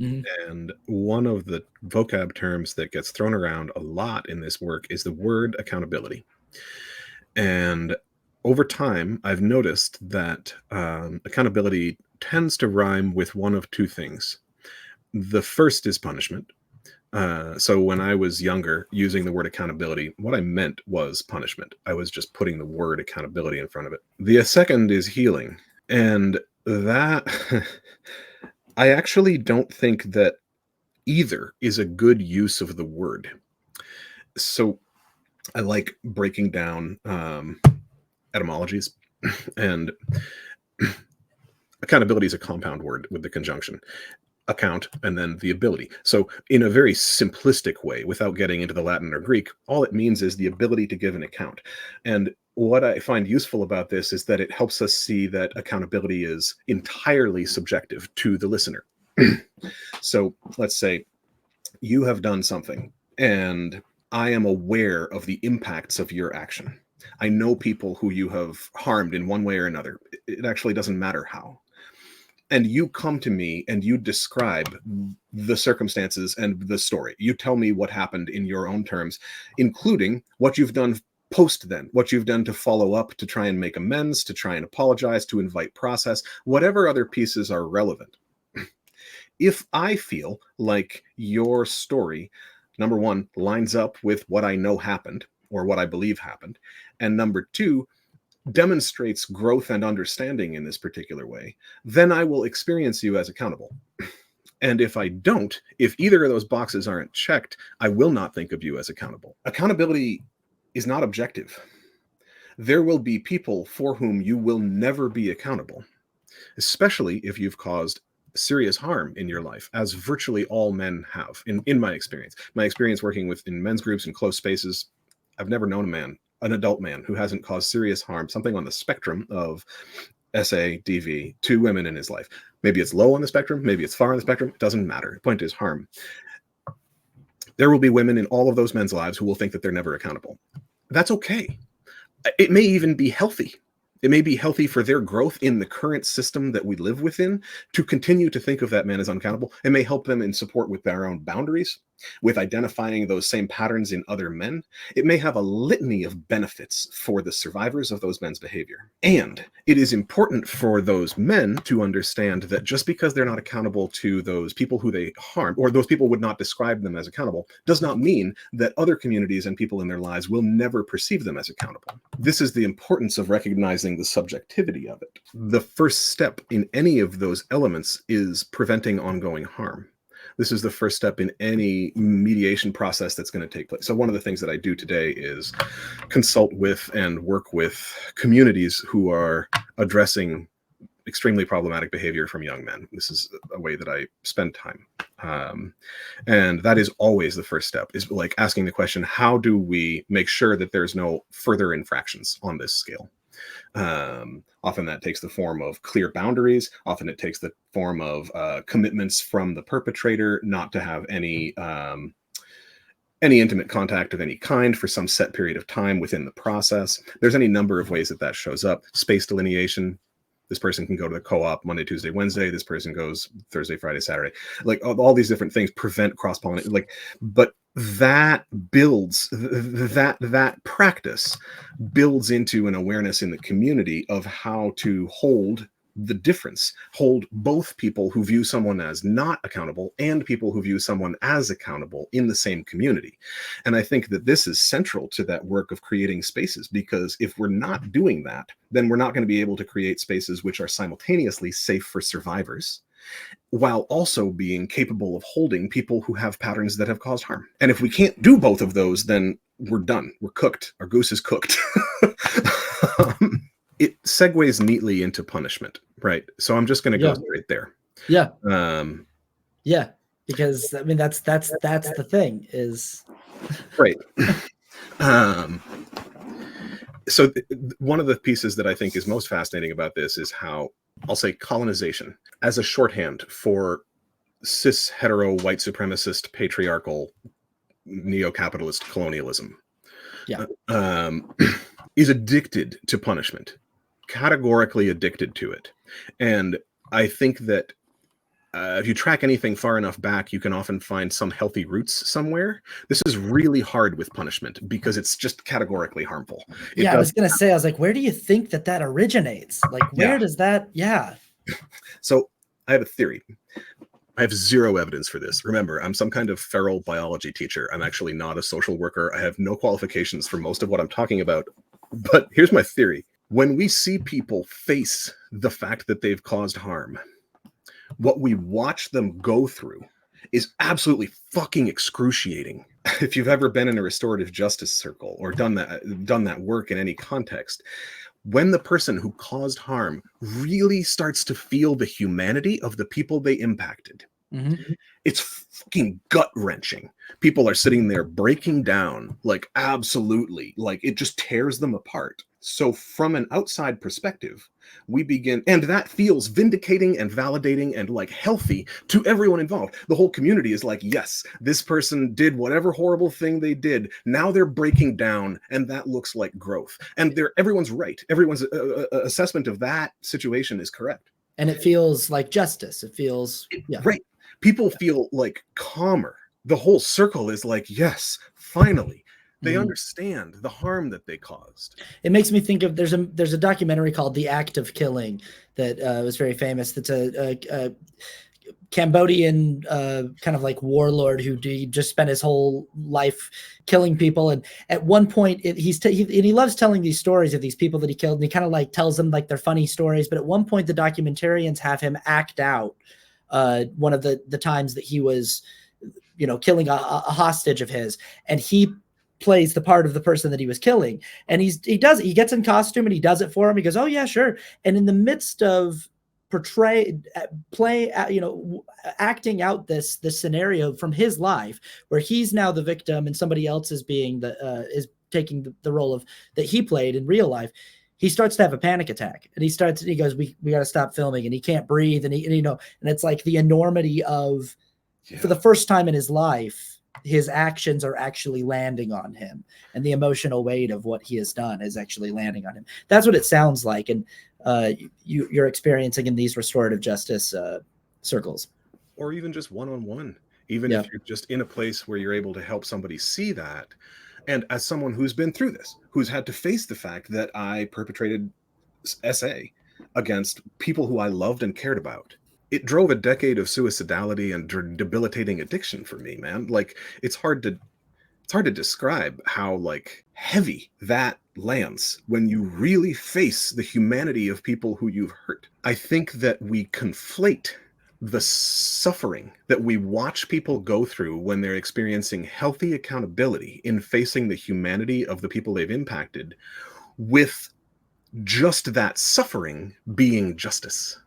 Speaker 1: Mhm.
Speaker 2: And one of the vocab terms that gets thrown around a lot in this work is the word accountability. And over time, I've noticed that accountability tends to rhyme with one of two things. The first is punishment. So when I was younger, using the word accountability, what I meant was punishment. I was just putting the word accountability in front of it. The second is healing. And that, I actually don't think that either is a good use of the word. So I like breaking down etymologies, and accountability is a compound word with the conjunction account and then the ability. So in a very simplistic way, without getting into the Latin or Greek, all it means is the ability to give an account. And what I find useful about this is that it helps us see that accountability is entirely subjective to the listener. So let's say you have done something and I am aware of the impacts of your action. I know people who you have harmed in one way or another. It actually doesn't matter how. And you come to me and you describe the circumstances and the story. You tell me what happened in your own terms, including what you've done post then, what you've done to follow up, to try and make amends, to try and apologize, to invite process, whatever other pieces are relevant. If I feel like your story, number one, lines up with what I know happened or what I believe happened, and number two, demonstrates growth and understanding in this particular way, then I will experience you as accountable. And if I don't, if either of those boxes aren't checked, I will not think of you as accountable. Accountability is not objective. There will be people for whom you will never be accountable, especially if you've caused serious harm in your life, as virtually all men have, in my experience. My experience working in men's groups and close spaces, I've never known a man, an adult man, who hasn't caused serious harm, something on the spectrum of SA, DV, to women in his life. Maybe it's low on the spectrum, maybe it's far on the spectrum, it doesn't matter. The point is harm. There will be women in all of those men's lives who will think that they're never accountable. That's okay. It may even be healthy. It may be healthy for their growth in the current system that we live within to continue to think of that man as unaccountable. It may help them in support with their own boundaries, with identifying those same patterns in other men. It may have a litany of benefits for the survivors of those men's behavior. And it is important for those men to understand that just because they're not accountable to those people who they harmed, or those people would not describe them as accountable, does not mean that other communities and people in their lives will never perceive them as accountable. This is the importance of recognizing the subjectivity of it. The first step in any of those elements is preventing ongoing harm. This is the first step in any mediation process that's going to take place. So one of the things that I do today is consult with and work with communities who are addressing extremely problematic behavior from young men. This is a way that I spend time. Um, and that is always the first step, is like asking the question, how do we make sure that there's no further infractions on this scale? Often that takes the form of clear boundaries. Often it takes the form of commitments from the perpetrator not to have any intimate contact of any kind for some set period of time within the process. There's any number of ways that that shows up. Space delineation. This person can go to the co-op Monday, Tuesday, Wednesday. This person goes Thursday, Friday, Saturday. Like all these different things prevent cross-pollination. Like, but that builds that practice builds into an awareness in the community of how to hold the difference, hold both people who view someone as not accountable and people who view someone as accountable in the same community. And I think that this is central to that work of creating spaces, because if we're not doing that, then we're not going to be able to create spaces which are simultaneously safe for survivors, while also being capable of holding people who have patterns that have caused harm. And if we can't do both of those, then we're done. We're cooked. Our goose is cooked. It segues neatly into punishment, right? So I'm just going to go straight there.
Speaker 1: Yeah. Yeah, because I mean that's the thing is
Speaker 2: right. So one of the pieces that I think is most fascinating about this is how, I'll say, colonization as a shorthand for cis hetero white supremacist patriarchal neo-capitalist colonialism, is addicted to punishment, categorically addicted to it. And I think that if you track anything far enough back, you can often find some healthy roots somewhere. This is really hard with punishment because it's just categorically harmful.
Speaker 1: I was going to say, I was like, where do you think that originates? Like, where does that? Yeah.
Speaker 2: So I have a theory. I have zero evidence for this. Remember, I'm some kind of feral biology teacher. I'm actually not a social worker. I have no qualifications for most of what I'm talking about. But here's my theory. When we see people face the fact that they've caused harm, what we watch them go through is absolutely fucking excruciating. If you've ever been in a restorative justice circle or done that work in any context, when the person who caused harm really starts to feel the humanity of the people they impacted, it's fucking gut-wrenching. People are sitting there breaking down, like, absolutely, like it just tears them apart. So from an outside perspective, we begin, and that feels vindicating and validating and like healthy to everyone involved. The whole community is like, yes, this person did whatever horrible thing they did. Now they're breaking down, and that looks like growth. And everyone's right. Everyone's assessment of that situation is correct.
Speaker 1: And it feels like justice. It feels
Speaker 2: right. People feel like calmer. The whole circle is like, yes, finally. They understand the harm that they caused.
Speaker 1: It makes me think of there's a documentary called The Act of Killing that was very famous. That's a Cambodian kind of like warlord who just spent his whole life killing people. And at one point, he loves telling these stories of these people that he killed, and he kind of like tells them like they're funny stories. But at one point, the documentarians have him act out one of the times that he was, killing a hostage of his, and he plays the part of the person that he was killing. And he gets in costume and he does it for him. He goes, oh yeah, sure. And in the midst of acting out this scenario from his life, where he's now the victim and somebody else is being is taking the role of that he played in real life, he starts to have a panic attack, and he goes, we got to stop filming, and he can't breathe. And and it's like the enormity of, for the first time in his life, his actions are actually landing on him, and the emotional weight of what he has done is actually landing on him. That's what it sounds like. And you're experiencing in these restorative justice circles.
Speaker 2: Or even just one-on-one, even if you're just in a place where you're able to help somebody see that. And as someone who's been through this, who's had to face the fact that I perpetrated SA against people who I loved and cared about, it drove a decade of suicidality and debilitating addiction for me, man. Like, it's hard to describe how like heavy that lands when you really face the humanity of people who you've hurt. I think that we conflate the suffering that we watch people go through when they're experiencing healthy accountability in facing the humanity of the people they've impacted with just that suffering being justice.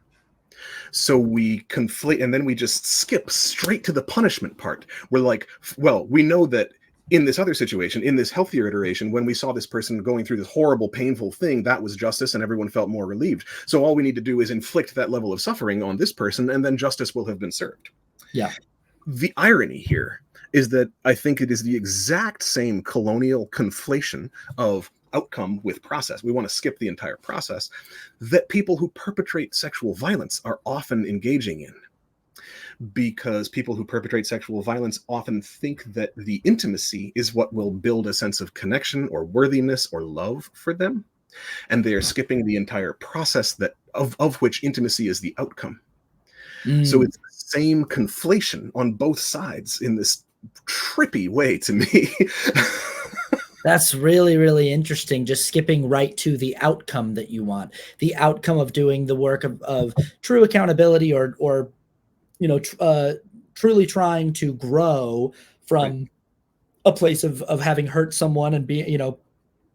Speaker 2: So we conflate, and then we just skip straight to the punishment part. We're like, well, we know that in this other situation, in this healthier iteration, when we saw this person going through this horrible, painful thing, that was justice and everyone felt more relieved. So all we need to do is inflict that level of suffering on this person, and then justice will have been served.
Speaker 1: Yeah.
Speaker 2: The irony here is that I think it is the exact same colonial conflation of outcome with process. We want to skip the entire process that people who perpetrate sexual violence are often engaging in, because people who perpetrate sexual violence often think that the intimacy is what will build a sense of connection or worthiness or love for them, and they are skipping the entire process that of which intimacy is the outcome. So it's the same conflation on both sides in this trippy way to me.
Speaker 1: That's really, really interesting. Just skipping right to the outcome that you want, the outcome of doing the work of true accountability, or you know, truly trying to grow from
Speaker 2: Right.
Speaker 1: a place of having hurt someone and being, you know,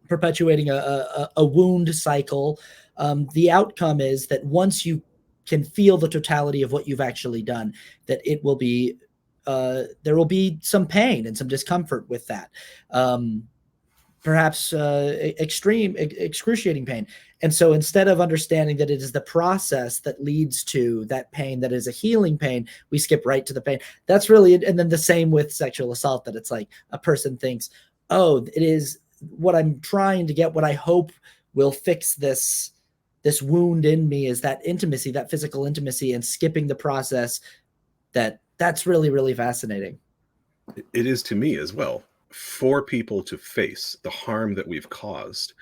Speaker 1: perpetuating a wound cycle. The outcome is that once you can feel the totality of what you've actually done, that it will be there will be some pain and some discomfort with that. Perhaps extreme, excruciating pain. And so instead of understanding that it is the process that leads to that pain, that is a healing pain, we skip right to the pain. That's really it. And then the same with sexual assault, that it's like a person thinks, oh, it is what I'm trying to get, what I hope will fix this wound in me is that intimacy, that physical intimacy, and skipping the process. That's really, really fascinating.
Speaker 2: It is to me as well. For people to face the harm that we've caused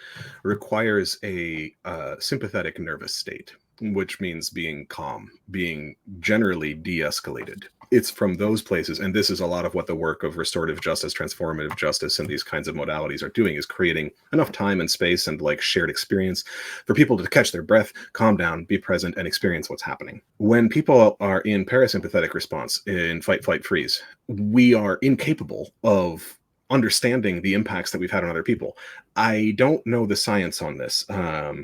Speaker 2: requires a sympathetic nervous state, which means being calm, being generally de-escalated. It's from those places, and this is a lot of what the work of restorative justice, transformative justice, and these kinds of modalities are doing, is creating enough time and space and like shared experience for people to catch their breath, calm down, be present, and experience what's happening. When people are in parasympathetic response, in fight, flight, freeze, we are incapable of understanding the impacts that we've had on other people. I don't know the science on this. I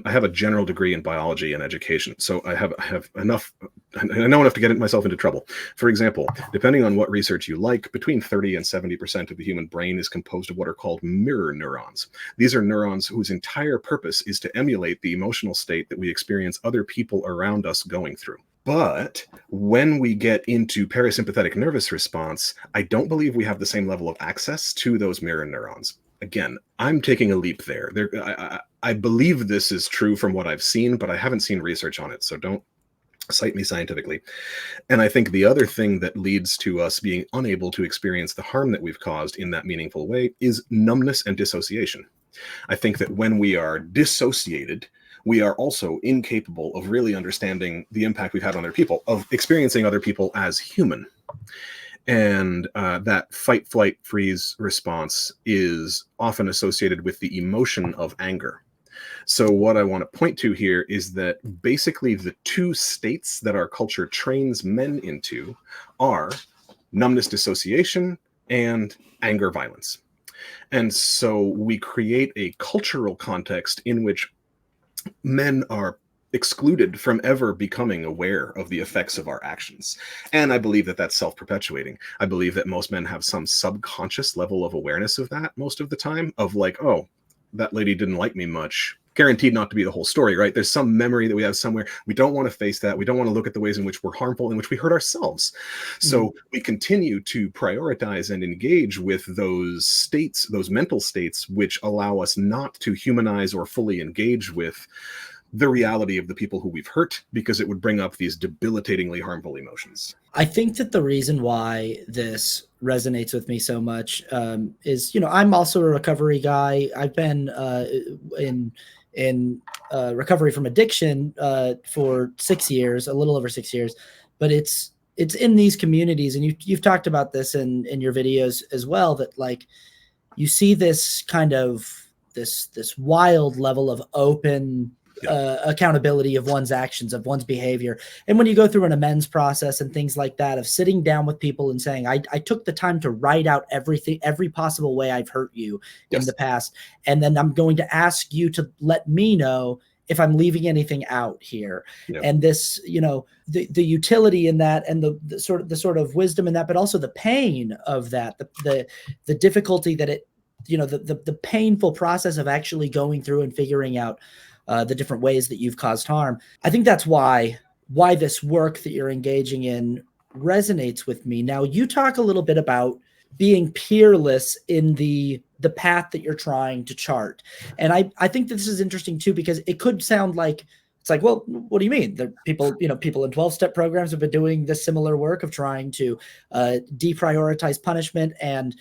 Speaker 2: have a general degree in biology and education, so I have enough. I know enough to get myself into trouble. For example, depending on what research you like, between 30 and 70% of the human brain is composed of what are called mirror neurons. These are neurons whose entire purpose is to emulate the emotional state that we experience other people around us going through. But when we get into parasympathetic nervous response, I don't believe we have the same level of access to those mirror neurons. Again, I'm taking a leap there. I believe this is true from what I've seen, but I haven't seen research on it, so don't cite me scientifically. And I think the other thing that leads to us being unable to experience the harm that we've caused in that meaningful way is numbness and dissociation. I think that when we are dissociated, we are also incapable of really understanding the impact we've had on other people, of experiencing other people as human. And that fight, flight, freeze response is often associated with the emotion of anger. So what I want to point to here is that basically the two states that our culture trains men into are numbness, dissociation, and anger, violence. And so we create a cultural context in which men are excluded from ever becoming aware of the effects of our actions. And I believe that that's self-perpetuating. I believe that most men have some subconscious level of awareness of that most of the time, of like, oh, that lady didn't like me much. Guaranteed not to be the whole story, right? There's some memory that we have somewhere. We don't want to face that. We don't want to look at the ways in which we're harmful, in which we hurt ourselves. So we continue to prioritize and engage with those states, those mental states, which allow us not to humanize or fully engage with the reality of the people who we've hurt, because it would bring up these debilitatingly harmful emotions.
Speaker 1: I think that the reason why this resonates with me so much is, you know, I'm also a recovery guy. I've been in recovery from addiction for 6 years, a little over 6 years, but it's in these communities, and you've talked about this in your videos as well, that like you see this kind of this wild level of open accountability of one's actions, of one's behavior. And when you go through an amends process and things like that, of sitting down with people and saying, I took the time to write out everything, every possible way I've hurt you in the past. And then I'm going to ask you to let me know if I'm leaving anything out here.
Speaker 2: Yeah.
Speaker 1: And this, the utility in that, and the sort of wisdom in that, but also the pain of that, the difficulty that it, the painful process of actually going through and figuring out the different ways that you've caused harm. I think that's why this work that you're engaging in resonates with me. Now, you talk a little bit about being peerless in the path that you're trying to chart. And I think this is interesting too, because it could sound like, it's like, well, what do you mean? The people in 12-step programs have been doing this similar work of trying to deprioritize punishment and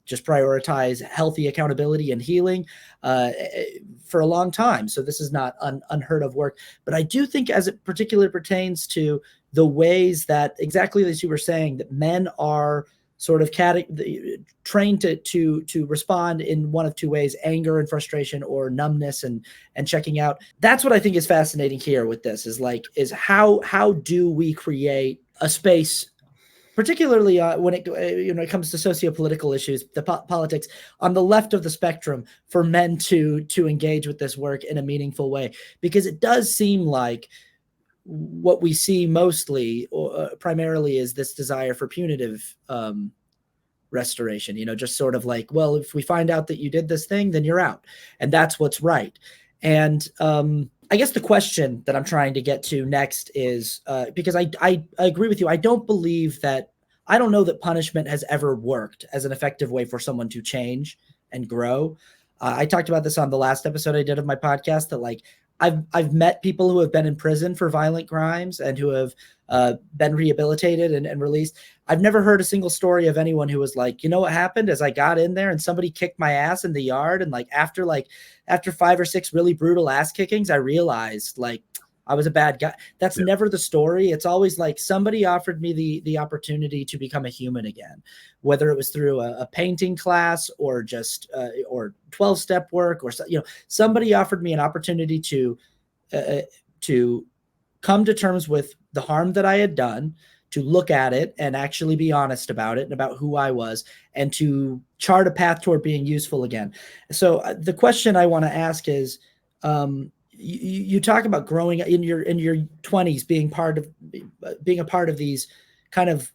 Speaker 1: just prioritize healthy accountability and healing for a long time. So this is not unheard of work. But I do think, as it particularly pertains to the ways that, exactly as you were saying, that men are sort of trained to respond in one of two ways: anger and frustration, or numbness and checking out. That's what I think is fascinating here with this, is how do we create a space, particularly when it comes to socio-political issues, the politics on the left of the spectrum, for men to engage with this work in a meaningful way. Because it does seem like what we see mostly, or primarily, is this desire for punitive restoration, just sort of like, well, if we find out that you did this thing, then you're out, and that's what's right. And I guess the question that I'm trying to get to next is, because I agree with you. I don't know that punishment has ever worked as an effective way for someone to change and grow. I talked about this on the last episode I did of my podcast, that like I've met people who have been in prison for violent crimes and who have been rehabilitated and released. I've never heard a single story of anyone who was like, what happened is I got in there and somebody kicked my ass in the yard. And after 5 or 6 really brutal ass kickings, I realized I was a bad guy. That's never the story. It's always like somebody offered me the opportunity to become a human again, whether it was through a painting class or just or 12-step work, or somebody offered me an opportunity to come to terms with the harm that I had done, to look at it and actually be honest about it and about who I was, and to chart a path toward being useful again. So the question I want to ask is, you talk about growing in your 20s, being a part of these kind of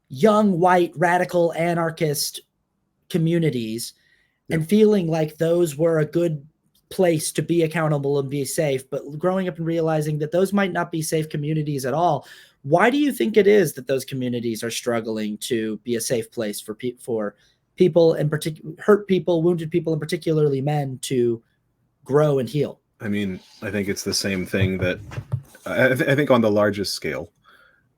Speaker 1: young, white, radical, anarchist communities, and feeling like those were a good place to be accountable and be safe, but growing up and realizing that those might not be safe communities at all. Why do you think it is that those communities are struggling to be a safe place for people, in particular, hurt people, wounded people, and particularly men, to grow and heal?
Speaker 2: I mean, I think it's the same thing that I think on the largest scale,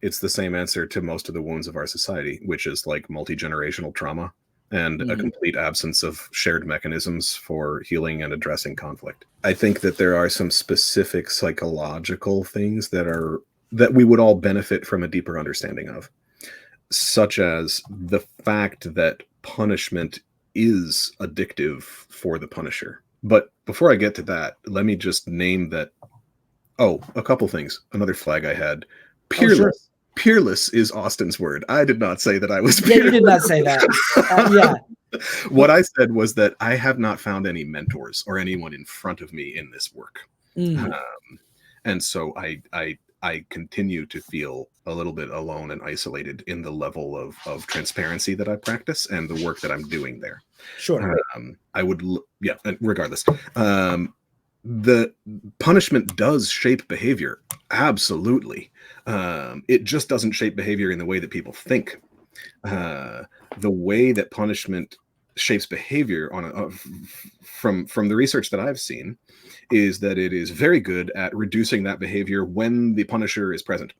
Speaker 2: it's the same answer to most of the wounds of our society, which is like multi-generational trauma and a complete absence of shared mechanisms for healing and addressing conflict. I think that there are some specific psychological things that we would all benefit from a deeper understanding of, such as the fact that punishment is addictive for the punisher. But before I get to that, let me just name that. Oh, a couple things. Another flag I had. Peerless.
Speaker 1: Sure.
Speaker 2: Peerless is Austin's word. I did not say that I was
Speaker 1: peerless. Yeah, you did not say that. Yeah.
Speaker 2: What I said was that I have not found any mentors or anyone in front of me in this work. And so I continue to feel a little bit alone and isolated in the level of transparency that I practice and the work that I'm doing there.
Speaker 1: Sure.
Speaker 2: Regardless. The punishment does shape behavior. Absolutely. It just doesn't shape behavior in the way that people think. The way that punishment shapes behavior from the research that I've seen is that it is very good at reducing that behavior when the punisher is present.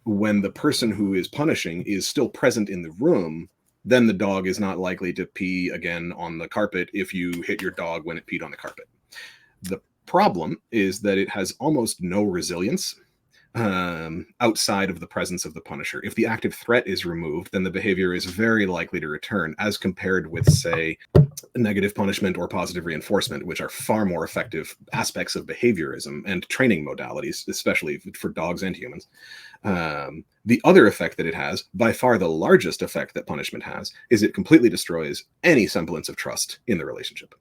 Speaker 2: When the person who is punishing is still present in the room, then the dog is not likely to pee again on the carpet if you hit your dog when it peed on the carpet. The problem is that it has almost no resilience outside of the presence of the punisher. If the active threat is removed, then the behavior is very likely to return, as compared with, say, negative punishment or positive reinforcement, which are far more effective aspects of behaviorism and training modalities, especially for dogs and humans. The other effect that it has, by far the largest effect that punishment has, is it completely destroys any semblance of trust in the relationship.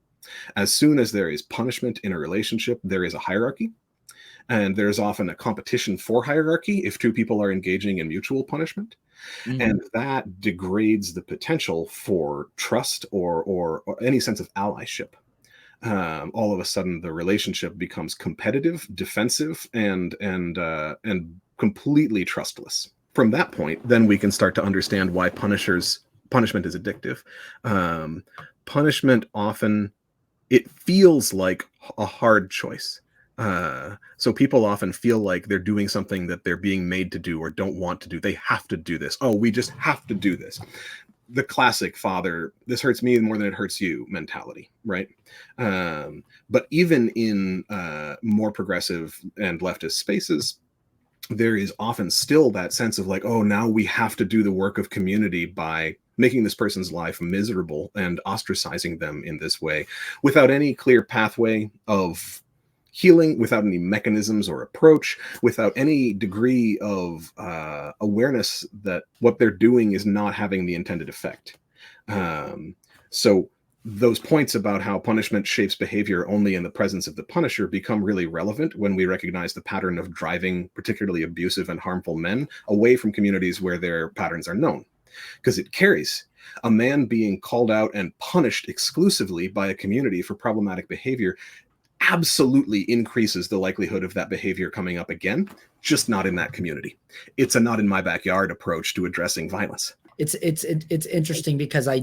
Speaker 2: As soon as there is punishment in a relationship, there is a hierarchy. And there's often a competition for hierarchy if two people are engaging in mutual punishment.
Speaker 1: Mhm.
Speaker 2: And that degrades the potential for trust or any sense of allyship. All of a sudden, the relationship becomes competitive, defensive, and completely trustless. From that point, then we can start to understand why punishment is addictive. Um, Punishment often, it feels like a hard choice. So people often feel like they're doing something that they're being made to do or don't want to do. They have to do this. Oh, we just have to do this. The classic father, this hurts me more than it hurts you mentality, right? But even in more progressive and leftist spaces, there is often still that sense of like, oh, now we have to do the work of community by making this person's life miserable and ostracizing them in this way without any clear pathway of healing, without any mechanisms or approach, without any degree of awareness that what they're doing is not having the intended effect. So those points about how punishment shapes behavior only in the presence of the punisher become really relevant when we recognize the pattern of driving particularly abusive and harmful men away from communities where their patterns are known. Because it carries a man being called out and punished exclusively by a community for problematic behavior absolutely increases the likelihood of that behavior coming up again, just not in that community. It's a not in my backyard approach to addressing violence.
Speaker 1: It's interesting because I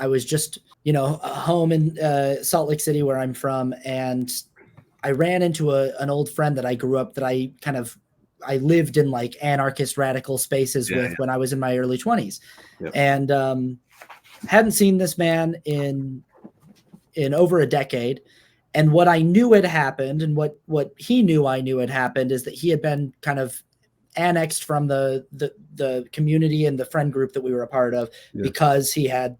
Speaker 1: was just home in Salt Lake City where I'm from, and I ran into an old friend that I grew up that I lived in like anarchist radical spaces with when I was in my early 20s.
Speaker 2: Yep.
Speaker 1: And hadn't seen this man in over a decade. And what I knew had happened, and what he knew I knew had happened, is that he had been kind of annexed from the community and the friend group that we were a part of because he had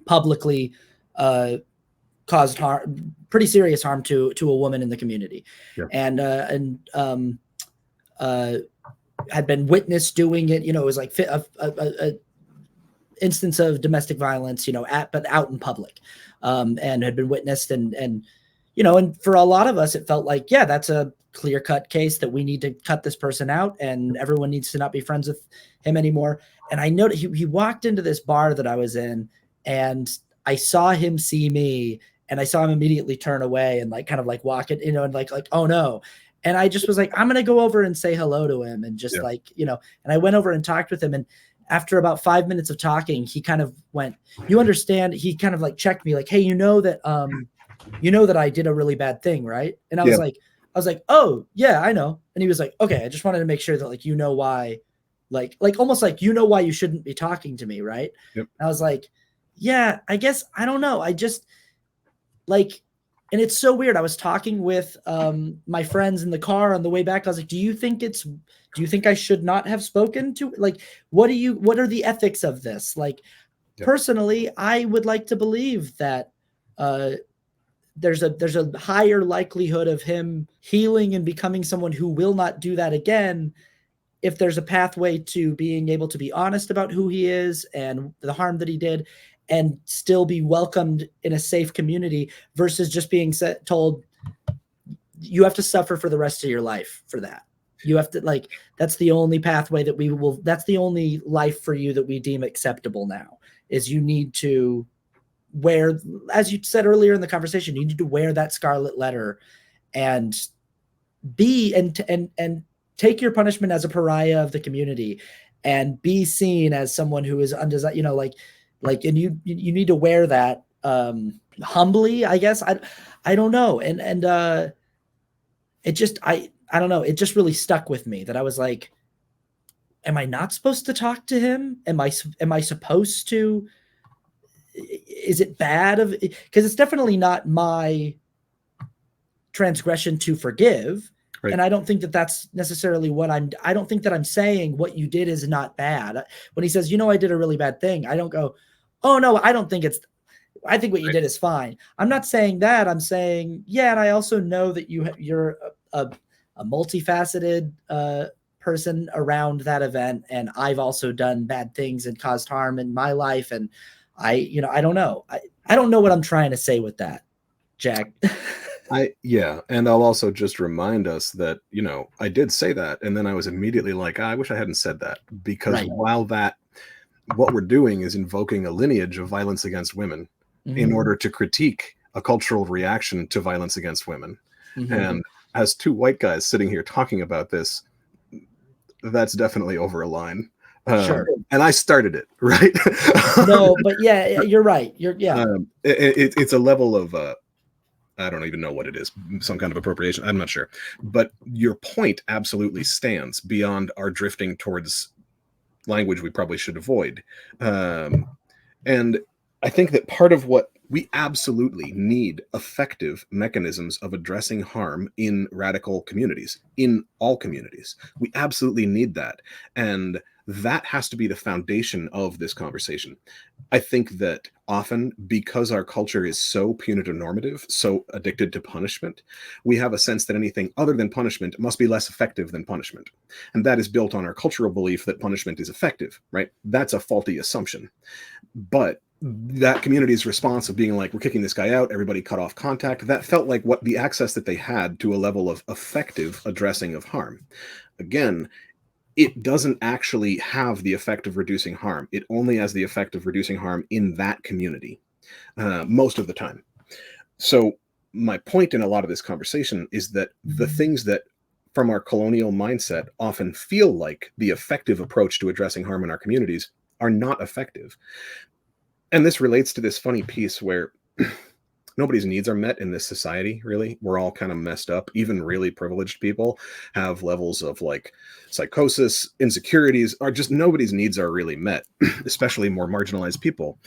Speaker 1: publicly caused harm, pretty serious harm to a woman in the community, and had been witnessed doing it. It was like a instance of domestic violence, but out in public, and had been witnessed, and for a lot of us, it felt like, yeah, that's a clear-cut case that we need to cut this person out, and everyone needs to not be friends with him anymore. And I noticed he walked into this bar that I was in, and I saw him see me, and I saw him immediately turn away and like kind of like walk it, and like, oh no. And I just was like, I'm going to go over and say hello to him. And just and I went over and talked with him. And after about 5 minutes of talking, he kind of went, you understand? He kind of like checked me like, hey, you know that I did a really bad thing, right? And I was like, oh yeah, I know. And he was like, okay, I just wanted to make sure that like, why, like almost like, why you shouldn't be talking to me. Right.
Speaker 2: Yep.
Speaker 1: And I was like, yeah, I guess, I don't know. I just like, and it's so weird. I was talking with my friends in the car on the way back. I was like, do you think I should not have spoken to, like, what are the ethics of this? Like, personally, I would like to believe that there's a higher likelihood of him healing and becoming someone who will not do that again if there's a pathway to being able to be honest about who he is and the harm that he did, and still be welcomed in a safe community, versus just being told you have to suffer for the rest of your life for that. You have to, like, that's the only pathway that that's the only life for you that we deem acceptable now, is you need to wear, as you said earlier in the conversation, you need to wear that scarlet letter and and take your punishment as a pariah of the community and be seen as someone who is undesired, and you need to wear that humbly, I guess. I don't know. And it just, I don't know. It just really stuck with me that I was like, am I not supposed to talk to him? Am I supposed to? Is it bad of, because it's definitely not my transgression to forgive. Right. And I don't think that that's necessarily I don't think that I'm saying what you did is not bad. When he says, I did a really bad thing, I don't go, oh no, I don't think I think what you did is fine. I'm not saying that. I'm saying, yeah. And I also know that you're a multifaceted person around that event. And I've also done bad things and caused harm in my life. And I don't know. I don't know what I'm trying to say with that, Jack.
Speaker 2: Yeah, and I'll also just remind us that, I did say that, and then I was immediately like, I wish I hadn't said that, because
Speaker 1: Right.
Speaker 2: while what we're doing is invoking a lineage of violence against women in
Speaker 1: Mhm.
Speaker 2: order to critique a cultural reaction to violence against women.
Speaker 1: Mhm.
Speaker 2: And as two white guys sitting here talking about this, that's definitely over a line.
Speaker 1: Sure.
Speaker 2: And I started it, right?
Speaker 1: No, but yeah, you're right. Yeah.
Speaker 2: It's a level of I don't even know what it is, some kind of appropriation. I'm not sure. But your point absolutely stands beyond our drifting towards language we probably should avoid. And I think that part of what we absolutely need effective mechanisms of addressing harm in radical communities, in all communities. We absolutely need that. And that has to be the foundation of this conversation. I think that often, because our culture is so punitive normative, so addicted to punishment, we have a sense that anything other than punishment must be less effective than punishment. And that is built on our cultural belief that punishment is effective, right? That's a faulty assumption. But that community's response of being like, we're kicking this guy out, everybody cut off contact, that felt like what the access that they had to a level of effective addressing of harm. Again, it doesn't actually have the effect of reducing harm. It only has the effect of reducing harm in that community, most of the time. So my point in a lot of this conversation is that the things that from our colonial mindset often feel like the effective approach to addressing harm in our communities are not effective. And this relates to this funny piece where nobody's needs are met in this society, really. We're all kind of messed up. Even really privileged people have levels of like psychosis, insecurities, or just nobody's needs are really met, especially more marginalized people.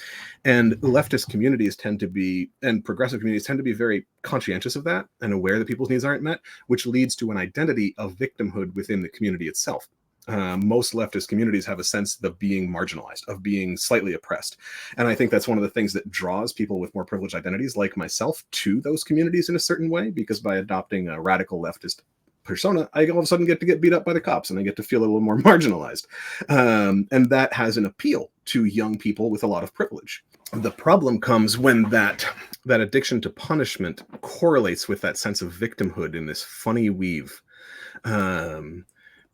Speaker 2: And leftist communities tend to be, and progressive communities tend to be very conscientious of that and aware that people's needs aren't met, which leads to an identity of victimhood within the community itself. Most leftist communities have a sense of being marginalized, of being slightly oppressed. And I think that's one of the things that draws people with more privileged identities like myself to those communities in a certain way, because by adopting a radical leftist persona, I all of a sudden get to get beat up by the cops and I get to feel a little more marginalized. And that has an appeal to young people with a lot of privilege. The problem comes when that addiction to punishment correlates with that sense of victimhood in this funny weave.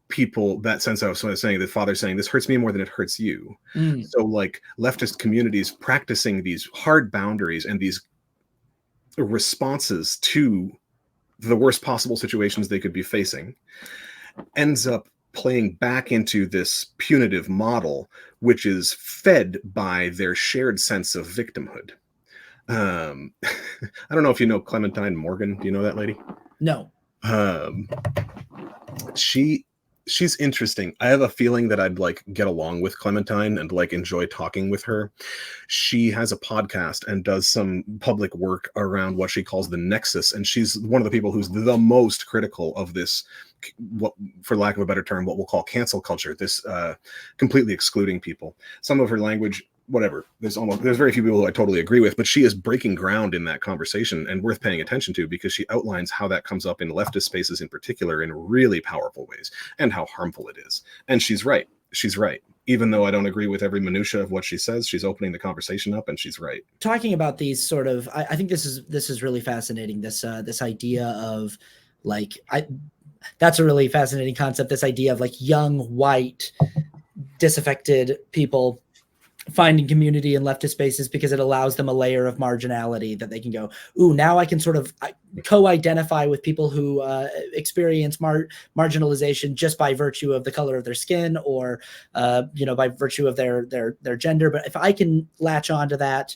Speaker 2: People, that sense I was saying, the father saying, this hurts me more than it hurts you. So like leftist communities practicing these hard boundaries and these responses to the worst possible situations they could be facing ends up playing back into this punitive model, which is fed by their shared sense of victimhood. I don't know if you know Clementine Morgan. Do you know that lady?
Speaker 1: No.
Speaker 2: She's interesting. I have a feeling that I'd like get along with Clementine and like enjoy talking with her. She has a podcast and does some public work around what she calls the nexus, and she's one of the people who's the most critical of this, what, for lack of a better term, what we'll call cancel culture, this completely excluding people. Some of her language, whatever, there's very few people who I totally agree with, but she is breaking ground in that conversation and worth paying attention to, because she outlines how that comes up in leftist spaces in particular in really powerful ways and how harmful it is. And she's right. Even though I don't agree with every minutia of what she says, she's opening the conversation up and she's right.
Speaker 1: Talking about these sort of, I think this is really fascinating. This idea of like, that's a really fascinating concept. This idea of like young, white, disaffected people finding community in leftist spaces because it allows them a layer of marginality that they can go, ooh, now I can sort of co-identify with people who experience marginalization just by virtue of the color of their skin or, by virtue of their gender. But if I can latch onto that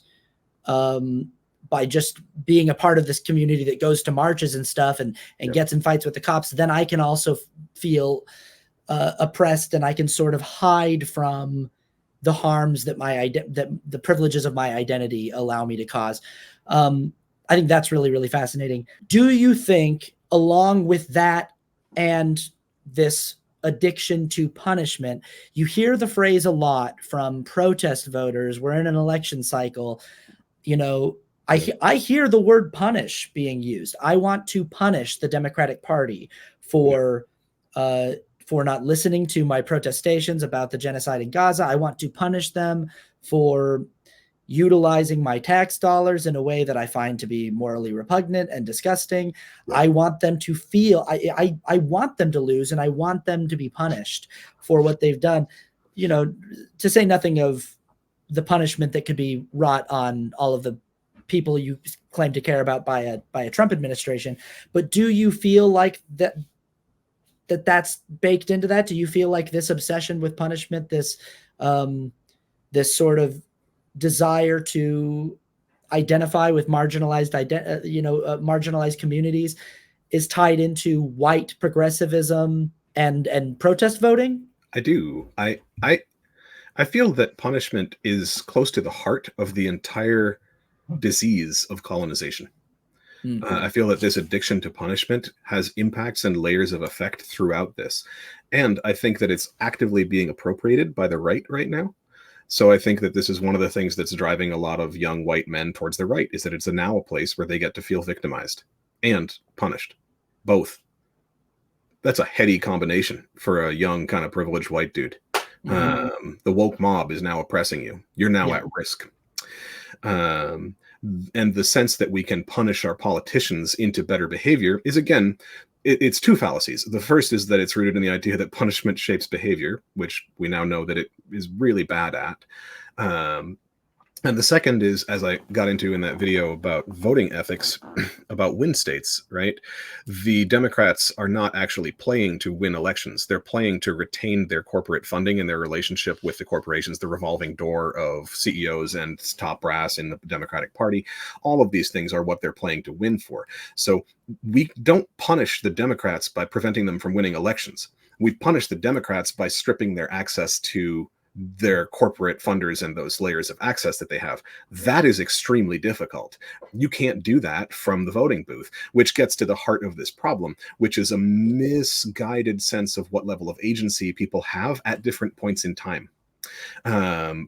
Speaker 1: by just being a part of this community that goes to marches and stuff and gets in fights with the cops, then I can also feel oppressed, and I can sort of hide from the harms that that the privileges of my identity allow me to cause. I think that's really, really fascinating. Do you think, along with that and this addiction to punishment, you hear the phrase a lot from protest voters, we're in an election cycle, I hear the word punish being used. I want to punish the Democratic Party for not listening to my protestations about the genocide in Gaza. I want to punish them for, utilizing my tax dollars in a way that I find to be morally repugnant and disgusting.
Speaker 2: Yep.
Speaker 1: I want them to feel, I want them to lose, and I want them to be punished for what they've done, you know, to say nothing of the punishment that could be wrought on all of the people you claim to care about by a Trump administration. But do you feel like that's baked into that? Do you feel like this obsession with punishment, this sort of desire to identify with marginalized marginalized communities is tied into white progressivism and protest voting?
Speaker 2: I do. I feel that punishment is close to the heart of the entire disease of colonization. I feel that this addiction to punishment has impacts and layers of effect throughout this. And I think that it's actively being appropriated by the right now. So I think that this is one of the things that's driving a lot of young white men towards the right, is that it's now a place where they get to feel victimized and punished. Both. That's a heady combination for a young kind of privileged white dude. The woke mob is now oppressing you. You're now at risk. And the sense that we can punish our politicians into better behavior is, again, it's two fallacies. The first is that it's rooted in the idea that punishment shapes behavior, which we now know that it is really bad at. And the second is, as I got into in that video about voting ethics, about win states, right? The Democrats are not actually playing to win elections. They're playing to retain their corporate funding and their relationship with the corporations, the revolving door of CEOs and top brass in the Democratic Party. All of these things are what they're playing to win for. So we don't punish the Democrats by preventing them from winning elections. We punish the Democrats by stripping their access to their corporate funders and those layers of access that they have. That is extremely difficult. You can't do that from the voting booth, which gets to the heart of this problem, which is a misguided sense of what level of agency people have at different points in time.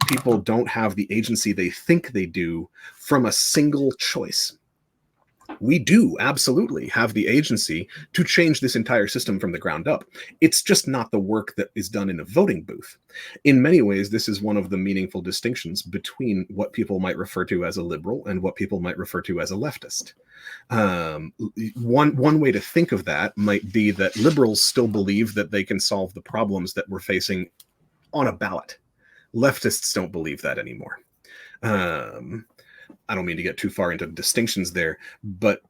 Speaker 2: People don't have the agency they think they do from a single choice. We do absolutely have the agency to change this entire system from the ground up. It's just not the work that is done in a voting booth. In many ways, this is one of the meaningful distinctions between what people might refer to as a liberal and what people might refer to as a leftist. One way to think of that might be that liberals still believe that they can solve the problems that we're facing on a ballot. Leftists don't believe that anymore. I don't mean to get too far into distinctions there, but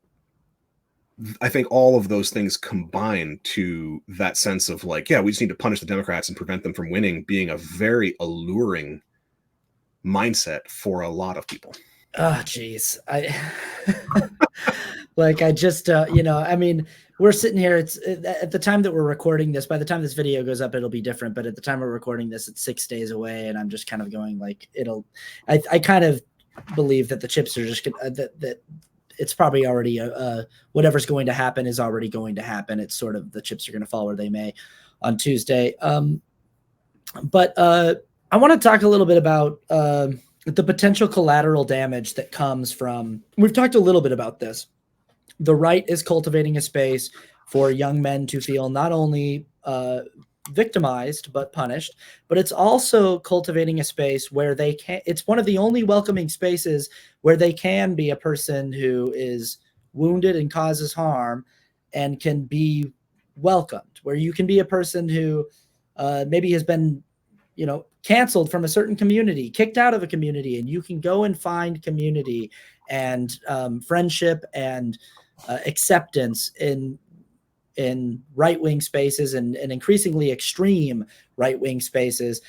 Speaker 2: I think all of those things combine to that sense of like, yeah, we just need to punish the Democrats and prevent them from winning, being a very alluring mindset for a lot of people.
Speaker 1: Oh, geez. I mean, we're sitting here. It's at the time that we're recording this, by the time this video goes up, it'll be different. But at the time we're recording this, it's 6 days away. And I'm just kind of going like, I kind of believe that the chips are just that it's probably already whatever's going to happen is already going to happen. It's sort of the chips are going to fall where they may on Tuesday. But I want to talk a little bit about the potential collateral damage that comes from, we've talked a little bit about this. The right is cultivating a space for young men to feel not only victimized but punished, but it's also cultivating a space where they can, it's one of the only welcoming spaces where they can be a person who is wounded and causes harm and can be welcomed, where you can be a person who maybe has been, canceled from a certain community, kicked out of a community, and you can go and find community and friendship and acceptance in right-wing spaces and increasingly extreme right-wing spaces.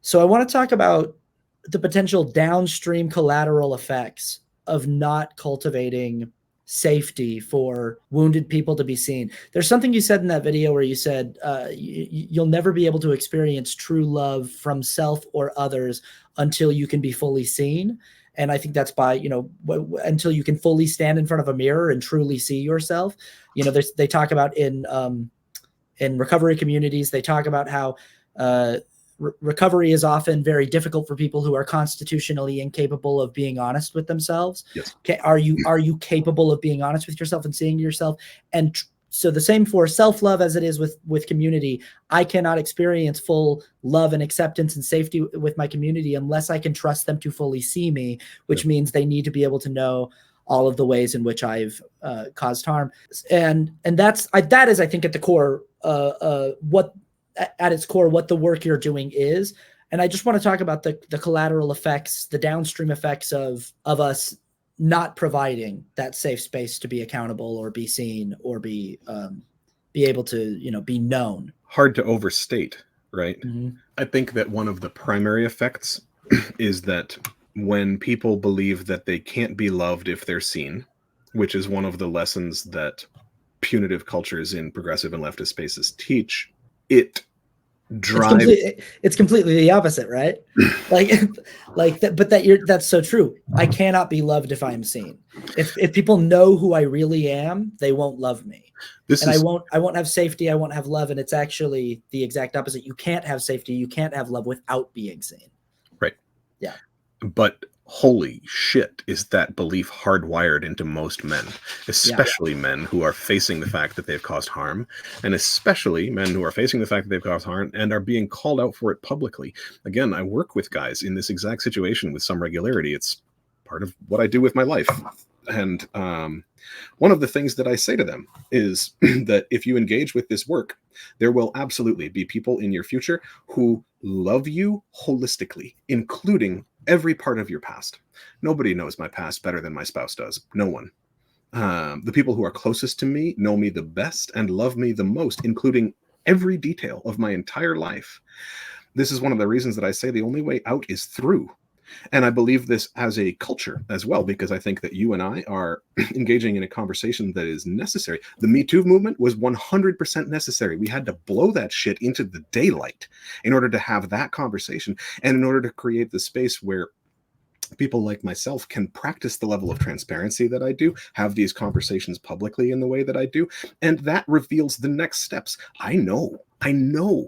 Speaker 1: So I want to talk about the potential downstream collateral effects of not cultivating safety for wounded people to be seen. There's something you said in that video where you said you'll never be able to experience true love from self or others until you can be fully seen. And I think that's by, until you can fully stand in front of a mirror and truly see yourself. They talk about in recovery communities, they talk about how recovery is often very difficult for people who are constitutionally incapable of being honest with themselves.
Speaker 2: Yes.
Speaker 1: Are you capable of being honest with yourself and seeing yourself and So the same for self-love as it is with community. I cannot experience full love and acceptance and safety with my community unless I can trust them to fully see me, which means they need to be able to know all of the ways in which I've caused harm. And that is, I think, at the core, what at its core, what the work you're doing is. And I just want to talk about the collateral effects, the downstream effects of us not providing that safe space to be accountable or be seen or be able to, be known.
Speaker 2: Hard to overstate, right?
Speaker 1: Mm-hmm.
Speaker 2: I think that one of the primary effects is that when people believe that they can't be loved if they're seen, which is one of the lessons that punitive cultures in progressive and leftist spaces teach, it drives.
Speaker 1: It's completely the opposite, right? like that, but that's so true. I cannot be loved if I'm seen. If people know who I really am, they won't love me. I won't have safety. I won't have love. And it's actually the exact opposite. You can't have safety. You can't have love without being seen.
Speaker 2: Right.
Speaker 1: Yeah.
Speaker 2: But holy shit, is that belief hardwired into most men, especially men who are facing the fact that they've caused harm, and especially men who are facing the fact that they've caused harm and are being called out for it publicly. Again, I work with guys in this exact situation with some regularity. It's part of what I do with my life. And one of the things that I say to them is that if you engage with this work, there will absolutely be people in your future who love you holistically, including every part of your past. Nobody knows my past better than my spouse does. No one. The people who are closest to me know me the best and love me the most, including every detail of my entire life. This is one of the reasons that I say the only way out is through. And I believe this as a culture as well, because I think that you and I are engaging in a conversation that is necessary. The Me Too movement was 100% necessary. We had to blow that shit into the daylight in order to have that conversation and in order to create the space where people like myself can practice the level of transparency that I do, have these conversations publicly in the way that I do, and that reveals the next steps. I know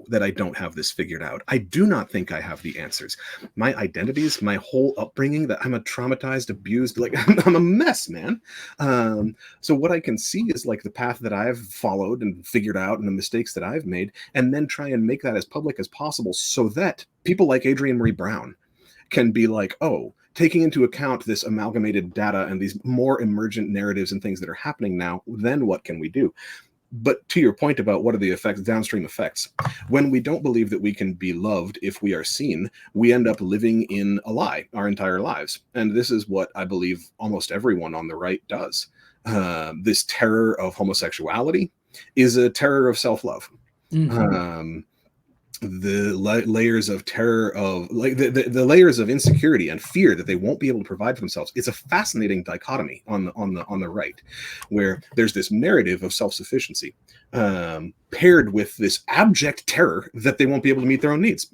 Speaker 2: that I don't have this figured out. I do not think I have the answers. My identities, my whole upbringing, that I'm a traumatized, abused, like I'm a mess, man. So what I can see is like the path that I've followed and figured out and the mistakes that I've made, and then try and make that as public as possible so that people like Adrienne Marie Brown can be like, oh, taking into account this amalgamated data and these more emergent narratives and things that are happening now, then what can we do? But to your point about what are the effects, downstream effects, when we don't believe that we can be loved if we are seen, we end up living in a lie our entire lives. And this is what I believe almost everyone on the right does. This terror of homosexuality is a terror of self-love. Mm-hmm. The layers of terror of like the layers of insecurity and fear that they won't be able to provide for themselves. It's a fascinating dichotomy on the right, where there's this narrative of self-sufficiency paired with this abject terror that they won't be able to meet their own needs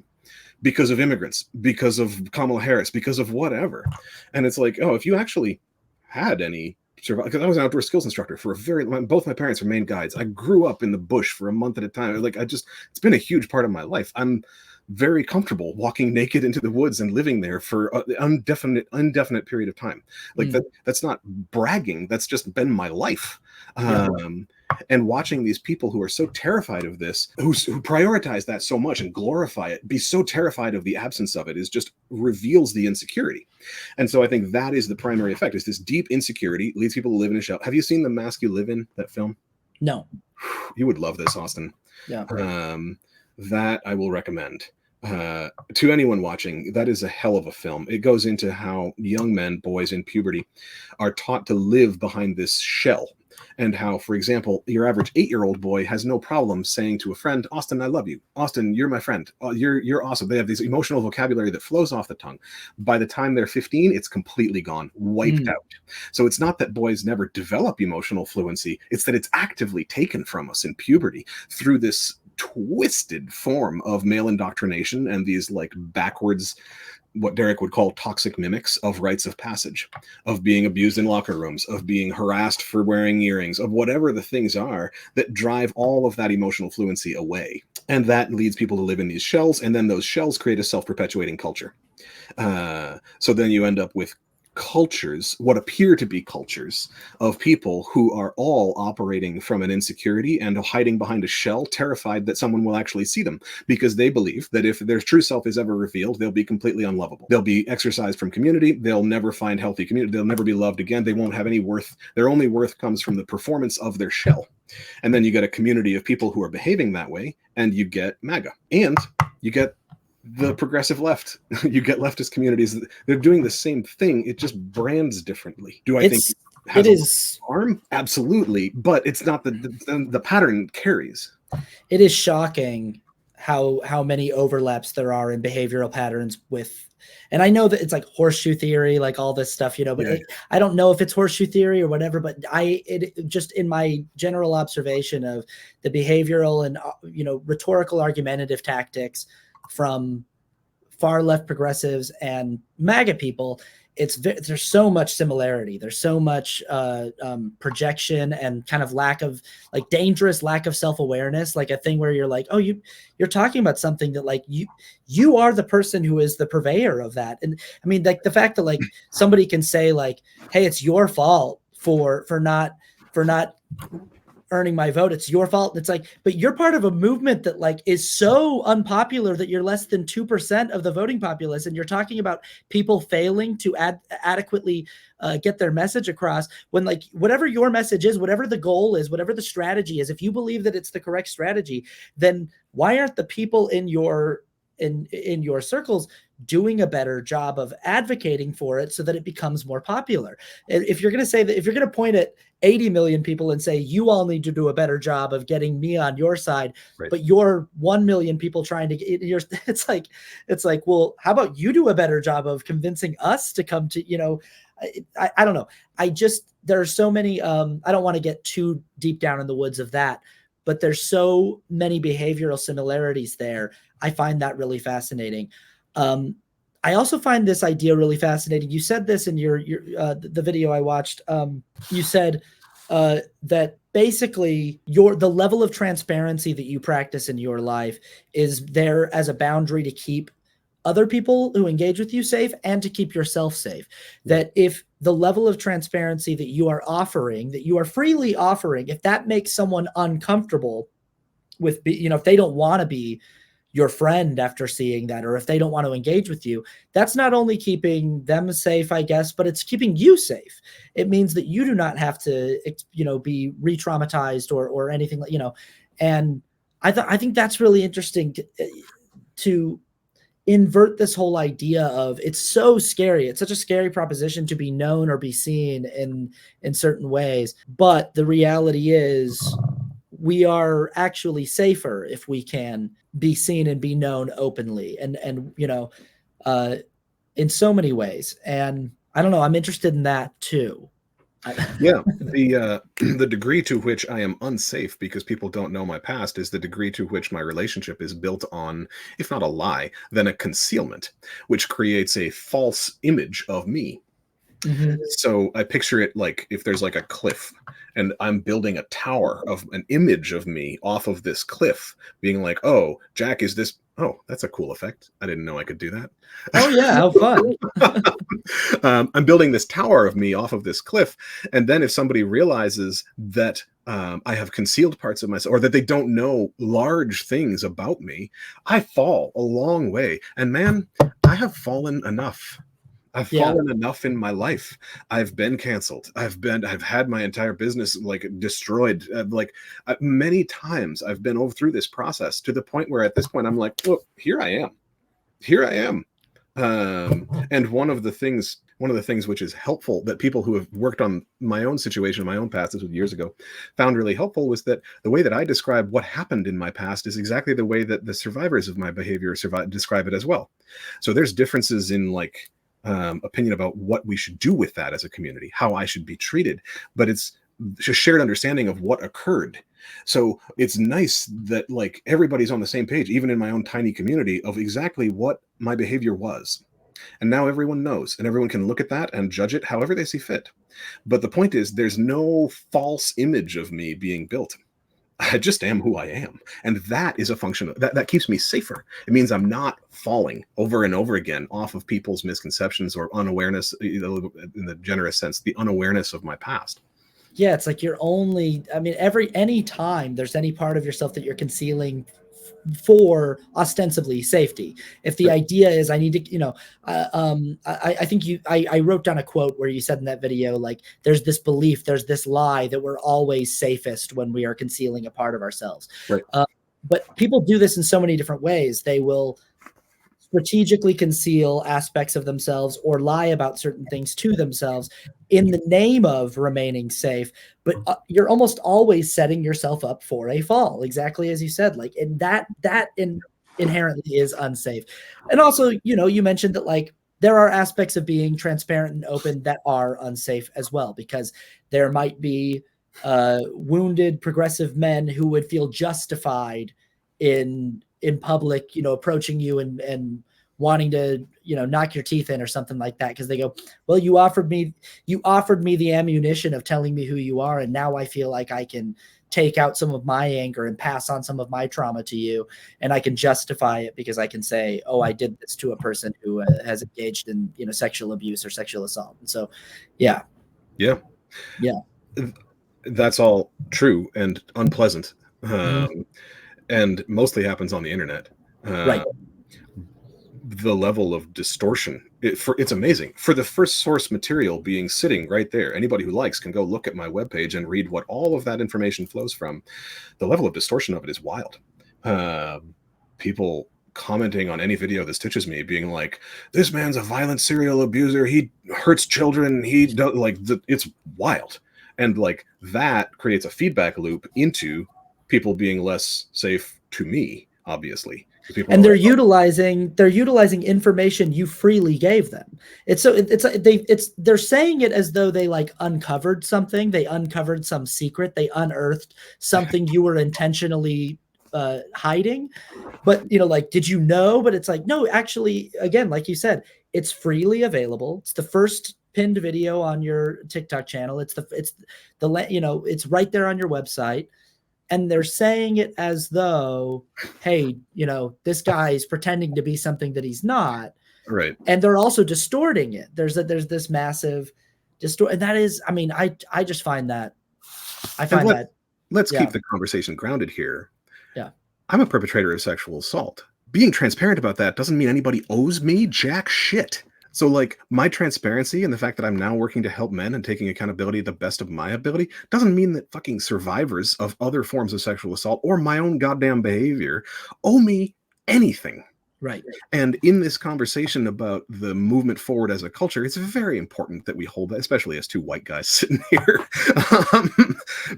Speaker 2: because of immigrants, because of Kamala Harris, because of whatever. And it's like, oh, if you actually had any because I was an outdoor skills instructor for both my parents were Maine guides. I grew up in the bush for a month at a time. It's been a huge part of my life. I'm very comfortable walking naked into the woods and living there for an indefinite period of time. That's not bragging. That's just been my life. And watching these people who are so terrified of this, who prioritize that so much and glorify it, be so terrified of the absence of it, is just reveals the insecurity. And so I think that is the primary effect, is this deep insecurity leads people to live in a shell. Have you seen The Mask You Live In, that film?
Speaker 1: No.
Speaker 2: You would love this, Austin.
Speaker 1: Yeah.
Speaker 2: That I will recommend. To anyone watching, that is a hell of a film. It goes into how young men, boys in puberty, are taught to live behind this shell. And how, for example, your average 8-year-old boy has no problem saying to a friend, Austin, I love you. Austin, you're my friend. You're awesome. They have this emotional vocabulary that flows off the tongue. By the time they're 15, it's completely gone, wiped out. So it's not that boys never develop emotional fluency. It's that it's actively taken from us in puberty through this twisted form of male indoctrination and these like backwards, what Derek would call toxic mimics of rites of passage, of being abused in locker rooms, of being harassed for wearing earrings, of whatever the things are that drive all of that emotional fluency away. And that leads people to live in these shells, and then those shells create a self-perpetuating culture. So then you end up with cultures, what appear to be cultures of people who are all operating from an insecurity and hiding behind a shell, terrified that someone will actually see them, because they believe that if their true self is ever revealed, they'll be completely unlovable. They'll be exorcised from community. They'll never find healthy community. They'll never be loved again. They won't have any worth. Their only worth comes from the performance of their shell. And then you get a community of people who are behaving that way, and you get MAGA, and you get the progressive left. You get leftist communities. They're doing the same thing. It just brands differently. Do I think it has a harm? Absolutely, but it's not the pattern carries.
Speaker 1: It is shocking how many overlaps there are in behavioral patterns with. And I know that it's like horseshoe theory, like all this stuff, you know, but I don't know if it's horseshoe theory or whatever, but it just in my general observation of the behavioral and, you know, rhetorical argumentative tactics from far left progressives and MAGA people, there's so much similarity. There's so much projection and kind of dangerous lack of self-awareness, like a thing where you're like, oh, you're talking about something that like you are the person who is the purveyor of that. And I mean, like the fact that like somebody can say like, hey, it's your fault for not earning my vote. It's your fault. It's like, but you're part of a movement that like is so unpopular that you're less than 2% of the voting populace. And you're talking about people failing to adequately get their message across, when like whatever your message is, whatever the goal is, whatever the strategy is, if you believe that it's the correct strategy, then why aren't the people in your circles doing a better job of advocating for it so that it becomes more popular? If you're going to say that, if you're going to point at 80 million people and say, you all need to do a better job of getting me on your side, right, but you're 1 million people trying to get yours, it's like, well, how about you do a better job of convincing us to come to, you know, I don't know. There are so many, I don't want to get too deep down in the woods of that, but there's so many behavioral similarities there. I find that really fascinating. I also find this idea really fascinating. You said this in your the video I watched. You said that basically the level of transparency that you practice in your life is there as a boundary to keep other people who engage with you safe and to keep yourself safe. That if the level of transparency that you are offering, that you are freely offering, if that makes someone uncomfortable with, you know, if they don't want to be your friend after seeing that, or if they don't want to engage with you, that's not only keeping them safe, I guess, but it's keeping you safe. It means that you do not have to, you know, be re-traumatized or anything, you know. And I think that's really interesting to invert this whole idea of, it's so scary. It's such a scary proposition to be known or be seen in certain ways. But the reality is we are actually safer if we can be seen and be known openly and you know, in so many ways. And I don't know, I'm interested in that too.
Speaker 2: Yeah, the degree to which I am unsafe because people don't know my past is the degree to which my relationship is built on, if not a lie, then a concealment, which creates a false image of me. Mm-hmm. So I picture it like if there's like a cliff and I'm building a tower of an image of me off of this cliff, being like, oh, Jack is this. Oh, that's a cool effect. I didn't know I could do that.
Speaker 1: Oh, yeah. How fun.
Speaker 2: I'm building this tower of me off of this cliff. And then if somebody realizes that I have concealed parts of myself, or that they don't know large things about me, I fall a long way. And man, I have fallen enough. I've fallen enough in my life. I've been canceled. I've had my entire business like destroyed. Many times I've been through this process to the point where at this point I'm like, look, here I am. And one of the things which is helpful that people who have worked on my own situation, my own past, this was years ago, found really helpful, was that the way that I describe what happened in my past is exactly the way that the survivors of my behavior describe it as well. So there's differences in like opinion about what we should do with that as a community, how I should be treated, but it's a shared understanding of what occurred. So it's nice that like everybody's on the same page, even in my own tiny community, of exactly what my behavior was. And now everyone knows, and everyone can look at that and judge it however they see fit. But the point is, there's no false image of me being built. I just am who I am. And that is a function of that keeps me safer. It means I'm not falling over and over again off of people's misconceptions or unawareness, in the generous sense, the unawareness of my past.
Speaker 1: Yeah, it's like any time there's any part of yourself that you're concealing for ostensibly safety. If the idea is I need to, I think I wrote down a quote where you said in that video, like, there's this belief, there's this lie that we're always safest when we are concealing a part of ourselves.
Speaker 2: Right.
Speaker 1: But people do this in so many different ways. They will strategically conceal aspects of themselves or lie about certain things to themselves in the name of remaining safe. But you're almost always setting yourself up for a fall, exactly as you said. Like, and that inherently is unsafe. And also, you mentioned that, like, there are aspects of being transparent and open that are unsafe as well, because there might be wounded progressive men who would feel justified in public, approaching you and wanting to, knock your teeth in or something like that, because they go, well, you offered me the ammunition of telling me who you are, and now I feel like I can take out some of my anger and pass on some of my trauma to you, and I can justify it because I can say, oh, I did this to a person who has engaged in, sexual abuse or sexual assault. And so yeah
Speaker 2: That's all true and unpleasant.
Speaker 1: Mm-hmm.
Speaker 2: And mostly happens on the internet.
Speaker 1: Right.
Speaker 2: The level of distortion, it's amazing. For the first source material being sitting right there, anybody who likes can go look at my webpage and read what all of that information flows from. The level of distortion of it is wild. People commenting on any video that stitches me being like, this man's a violent serial abuser, he hurts children, he does, like, it's wild. And like that creates a feedback loop into people being less safe to me, obviously.
Speaker 1: And they're utilizing information you freely gave them. They're saying it as though they, like, uncovered something. They uncovered some secret. They unearthed something you were intentionally hiding. But, like, did you know? But it's like, no, actually, again, like you said, it's freely available. It's the first pinned video on your TikTok channel. It's right there on your website. And they're saying it as though, hey, this guy's pretending to be something that he's not.
Speaker 2: Right.
Speaker 1: And they're also distorting it. There's this massive distort. And that is, I just find that,
Speaker 2: let's keep the conversation grounded here.
Speaker 1: Yeah.
Speaker 2: I'm a perpetrator of sexual assault. Being transparent about that doesn't mean anybody owes me jack shit. So, like, my transparency and the fact that I'm now working to help men and taking accountability the best of my ability doesn't mean that fucking survivors of other forms of sexual assault or my own goddamn behavior owe me anything.
Speaker 1: Right.
Speaker 2: And in this conversation about the movement forward as a culture, it's very important that we hold that, especially as two white guys sitting here.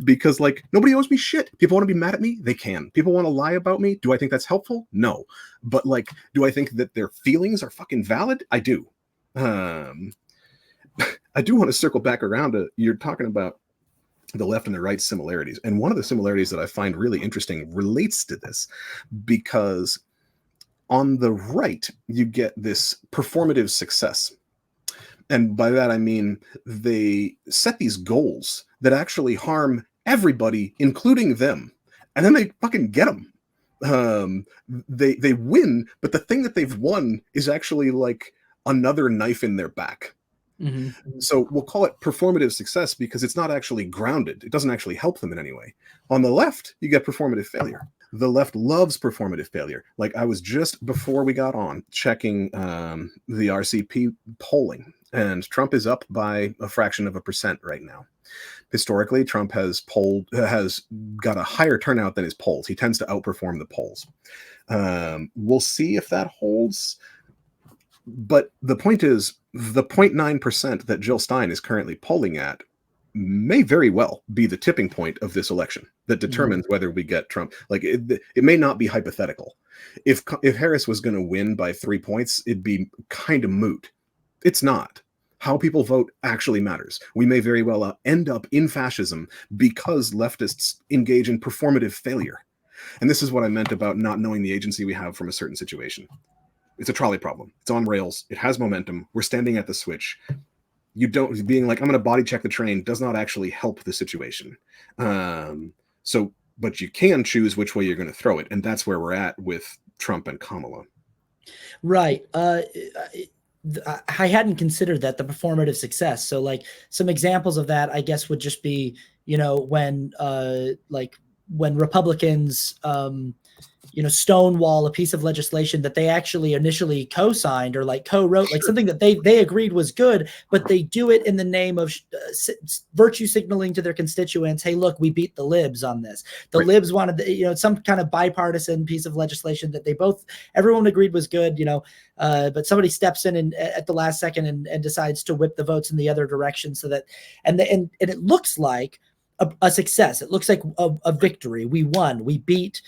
Speaker 2: Because, like, nobody owes me shit. People want to be mad at me? They can. People want to lie about me? Do I think that's helpful? No. But, like, do I think that their feelings are fucking valid? I do. I do want to circle back around to, you're talking about the left and the right similarities. And one of the similarities that I find really interesting relates to this, because on the right, you get this performative success. And by that, I mean, they set these goals that actually harm everybody, including them. And then they fucking get them. They win, but the thing that they've won is actually like another knife in their back.
Speaker 1: Mm-hmm.
Speaker 2: So we'll call it performative success because it's not actually grounded. It doesn't actually help them in any way. On the left, you get performative failure. The left loves performative failure. Like, I was just, before we got on, checking the RCP polling, and Trump is up by a fraction of a percent right now. Historically, Trump has got a higher turnout than his polls. He tends to outperform the polls. We'll see if that holds. But the point is, the 0.9% that Jill Stein is currently polling at may very well be the tipping point of this election that determines whether we get Trump. Like, it may not be hypothetical. If Harris was going to win by 3 points, it'd be kind of moot. It's not. How people vote actually matters. We may very well end up in fascism because leftists engage in performative failure. And this is what I meant about not knowing the agency we have from a certain situation. It's a trolley problem. It's on rails. It has momentum. We're standing at the switch. Being like, I'm going to body check the train does not actually help the situation. So but you can choose which way you're going to throw it. And that's where we're at with Trump and Kamala.
Speaker 1: Right. I hadn't considered that, the performative success. So like some examples of that, I guess, would just be, when Republicans, stonewall a piece of legislation that they actually initially co-signed or like co-wrote, like something that they agreed was good, but they do it in the name of virtue signaling to their constituents, hey, look, we beat the libs on this. The
Speaker 2: Right.
Speaker 1: libs wanted, some kind of bipartisan piece of legislation that everyone agreed was good, but somebody steps in and at the last second and decides to whip the votes in the other direction, so that, and it looks like a success. It looks like a victory. We won. We beat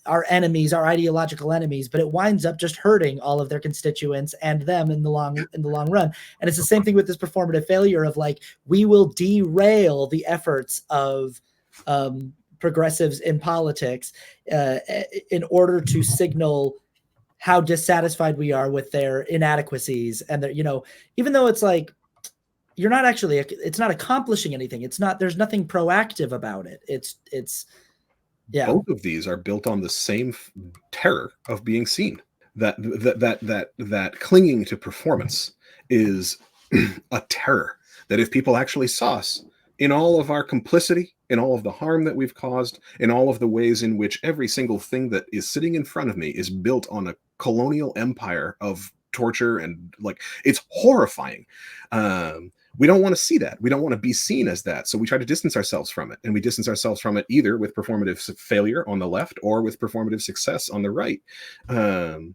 Speaker 1: our enemies, our ideological enemies, but it winds up just hurting all of their constituents and them in the long run. And it's the same thing with this performative failure of like, we will derail the efforts of progressives in politics in order to signal how dissatisfied we are with their inadequacies and their, even though it's like, it's not accomplishing anything. There's nothing proactive about it. Yeah.
Speaker 2: Both of these are built on the same terror of being seen. That clinging to performance is a terror that if people actually saw us in all of our complicity, in all of the harm that we've caused, in all of the ways in which every single thing that is sitting in front of me is built on a colonial empire of torture, and like, it's horrifying. We don't want to see that. We don't want to be seen as that. So we try to distance ourselves from it. And we distance ourselves from it either with performative failure on the left or with performative success on the right. And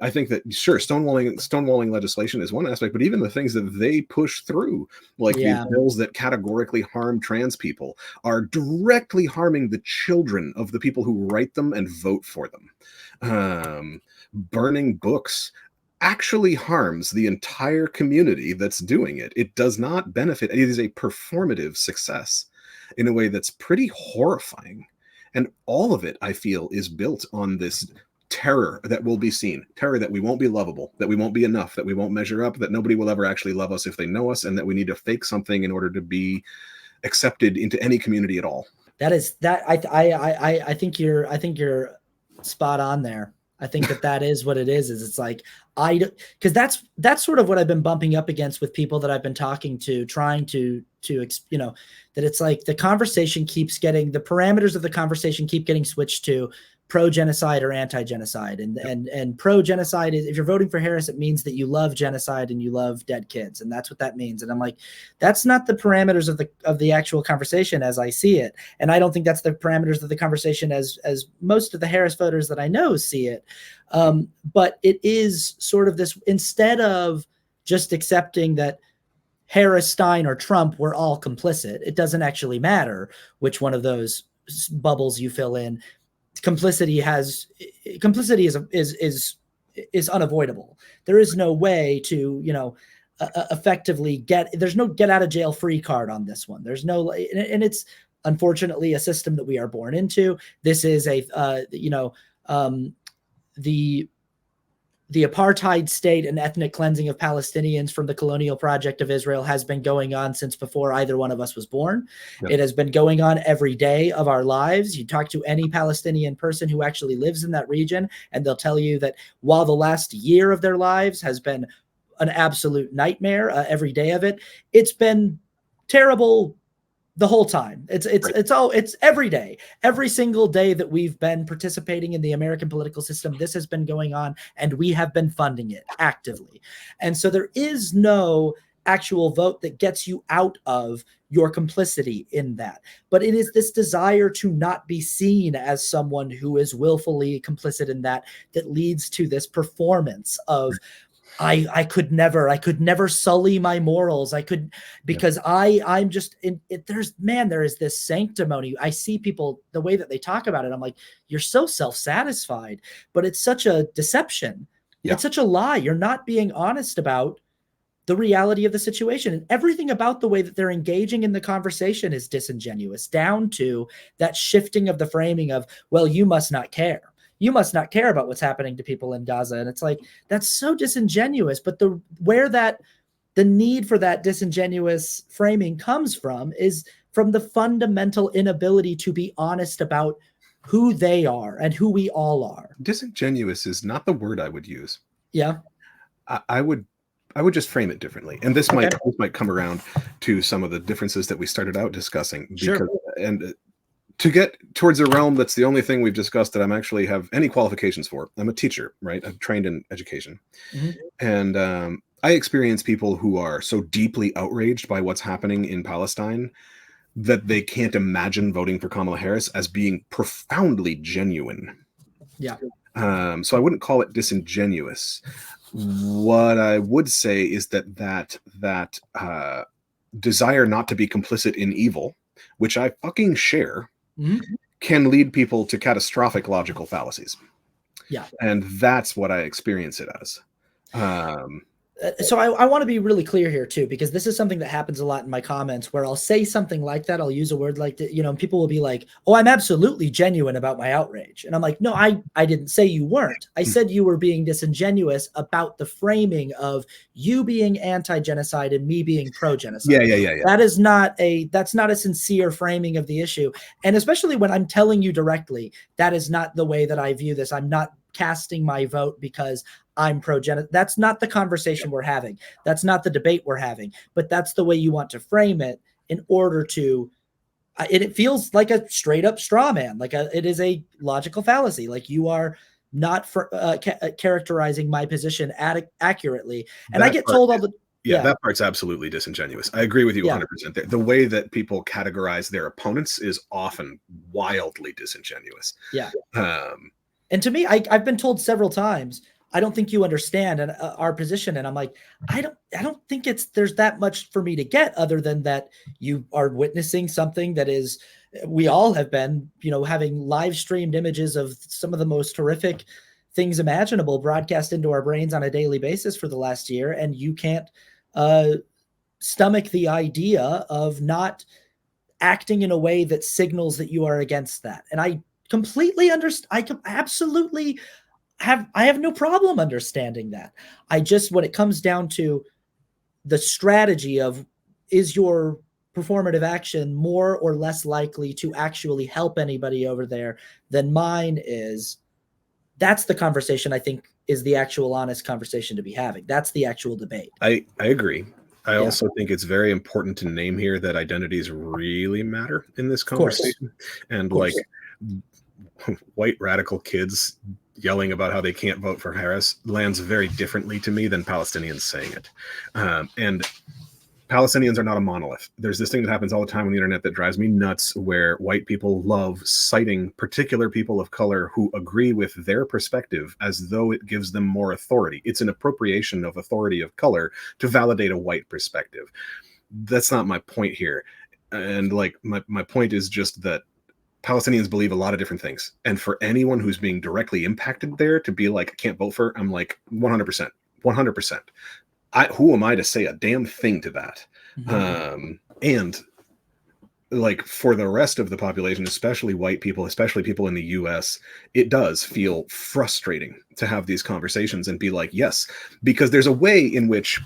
Speaker 2: I think that, sure, stonewalling legislation is one aspect, but even the things that they push through, like these bills that categorically harm trans people, are directly harming the children of the people who write them and vote for them. Burning books actually harms the entire community that's doing it. It does not benefit. It is a performative success in a way that's pretty horrifying. And all of it, I feel, is built on this terror that will be seen, terror that we won't be lovable, that we won't be enough, that we won't measure up, that nobody will ever actually love us if they know us, and that we need to fake something in order to be accepted into any community at all.
Speaker 1: I think you're spot on there. I think that is what it is it's like, because that's sort of what I've been bumping up against with people that I've been talking to, trying to that it's like the parameters of the conversation keep getting switched to pro-genocide or anti-genocide. And pro-genocide is, if you're voting for Harris, it means that you love genocide and you love dead kids. And that's what that means. And I'm like, that's not the parameters of the actual conversation as I see it. And I don't think that's the parameters of the conversation as most of the Harris voters that I know see it. But it is sort of this, instead of just accepting that Harris, Stein, or Trump were all complicit, it doesn't actually matter which one of those bubbles you fill in. Complicity is unavoidable. There is no way to, effectively there's no get out of jail free card on this one. There's no, and it's unfortunately a system that we are born into. This is the apartheid state and ethnic cleansing of Palestinians from the colonial project of Israel has been going on since before either one of us was born. Yep. It has been going on every day of our lives. You talk to any Palestinian person who actually lives in that region, and they'll tell you that while the last year of their lives has been an absolute nightmare, every day of it, it's been terrible the whole time. It's every day, every single day that we've been participating in the American political system. This has been going on, and we have been funding it actively. And so there is no actual vote that gets you out of your complicity in that. But it is this desire to not be seen as someone who is willfully complicit in that leads to this performance of, I could never sully my morals. Because I'm just in it. There is this sanctimony. I see people, the way that they talk about it, I'm like, you're so self-satisfied, but it's such a deception. Yeah. It's such a lie. You're not being honest about the reality of the situation, and everything about the way that they're engaging in the conversation is disingenuous, down to that shifting of the framing of, well, you must not care. You must not care about what's happening to people in Gaza. And it's like, that's so disingenuous. But the need for that disingenuous framing comes from is from the fundamental inability to be honest about who they are and who we all are.
Speaker 2: Disingenuous is not the word I would use.
Speaker 1: Yeah.
Speaker 2: I would just frame it differently, and this might come around to some of the differences that we started out discussing. Because, and to get towards a realm that's the only thing we've discussed that I'm actually have any qualifications for. I'm a teacher, right? I'm trained in education, and I experience people who are so deeply outraged by what's happening in Palestine that they can't imagine voting for Kamala Harris as being profoundly genuine.
Speaker 1: Yeah.
Speaker 2: So I wouldn't call it disingenuous. What I would say is that desire not to be complicit in evil, which I fucking share, can lead people to catastrophic logical fallacies.
Speaker 1: Yeah.
Speaker 2: And that's what I experience it as.
Speaker 1: So I want to be really clear here too, because this is something that happens a lot in my comments where I'll say something like that. I'll use a word like that, and people will be like, oh, I'm absolutely genuine about my outrage. And I'm like, no, I didn't say you weren't. I said you were being disingenuous about the framing of you being anti-genocide and me being pro-genocide.
Speaker 2: Yeah.
Speaker 1: That's not a sincere framing of the issue. And especially when I'm telling you directly, that is not the way that I view this. I'm not casting my vote because I'm pro-genocide. That's not the conversation we're having. That's not the debate we're having. But that's the way you want to frame it in order to. It feels like a straight up straw man. It is a logical fallacy. Like you are not characterizing my position accurately. And I get told all the.
Speaker 2: Yeah, that part's absolutely disingenuous. I agree with you 100%. The way that people categorize their opponents is often wildly disingenuous.
Speaker 1: Yeah. And to me, I've been told several times, I don't think you understand our position. And I'm like, I don't think there's that much for me to get other than that you are witnessing something that is, we all have been, having live streamed images of some of the most horrific things imaginable broadcast into our brains on a daily basis for the last year. And you can't stomach the idea of not acting in a way that signals that you are against that. And I completely understand. I absolutely have no problem understanding that. When it comes down to the strategy of, is your performative action more or less likely to actually help anybody over there than mine is, that's the conversation I think is the actual honest conversation to be having. That's the actual debate.
Speaker 2: I agree. I also think it's very important to name here that identities really matter in this conversation. And like white radical kids yelling about how they can't vote for Harris lands very differently to me than Palestinians saying it. And Palestinians are not a monolith. There's this thing that happens all the time on the internet that drives me nuts, where white people love citing particular people of color who agree with their perspective as though it gives them more authority. It's an appropriation of authority of color to validate a white perspective. That's not my point here. And like my point is just that Palestinians believe a lot of different things. And for anyone who's being directly impacted there to be like, I can't vote for, I'm like 100%. Who am I to say a damn thing to that? And like for the rest of the population, especially white people, especially people in the US, it does feel frustrating to have these conversations and be like, yes, because there's a way in which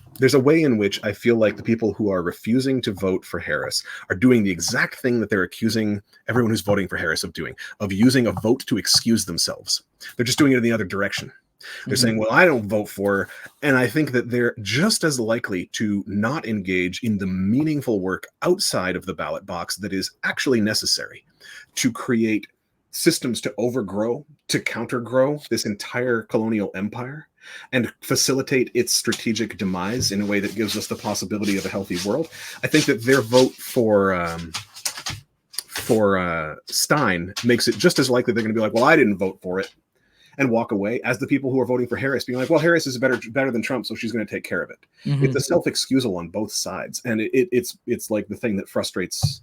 Speaker 2: I feel like the people who are refusing to vote for Harris are doing the exact thing that they're accusing everyone who's voting for Harris of doing, of using a vote to excuse themselves. They're just doing it in the other direction. They're saying, well, I don't vote for her. And I think that they're just as likely to not engage in the meaningful work outside of the ballot box that is actually necessary to create systems to overgrow, to countergrow this entire colonial empire and facilitate its strategic demise in a way that gives us the possibility of a healthy world. I think that their vote for Stein makes it just as likely they're going to be like, well, I didn't vote for it, and walk away, as the people who are voting for Harris being like, well, Harris is better than Trump, so she's going to take care of it. It's a self-excusal on both sides. And it's like the thing that frustrates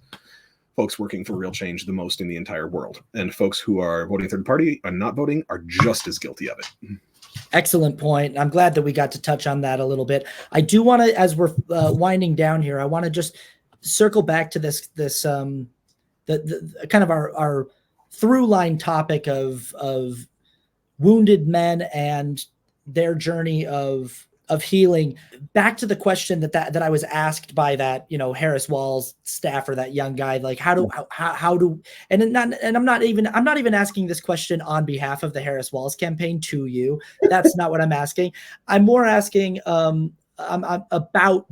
Speaker 2: folks working for real change the most in the entire world. And folks who are voting third party and not voting are just as guilty of it.
Speaker 1: Excellent point. I'm glad that we got to touch on that a little bit. I do want to, as we're winding down here, I want to just circle back to this the kind of our through line topic of wounded men and their journey of of healing. Back to the question that I was asked by that, Harris Walls staffer, that young guy, like how do, and I'm not even asking this question on behalf of the Harris Walls campaign to you. That's not what I'm asking. I'm more asking I'm about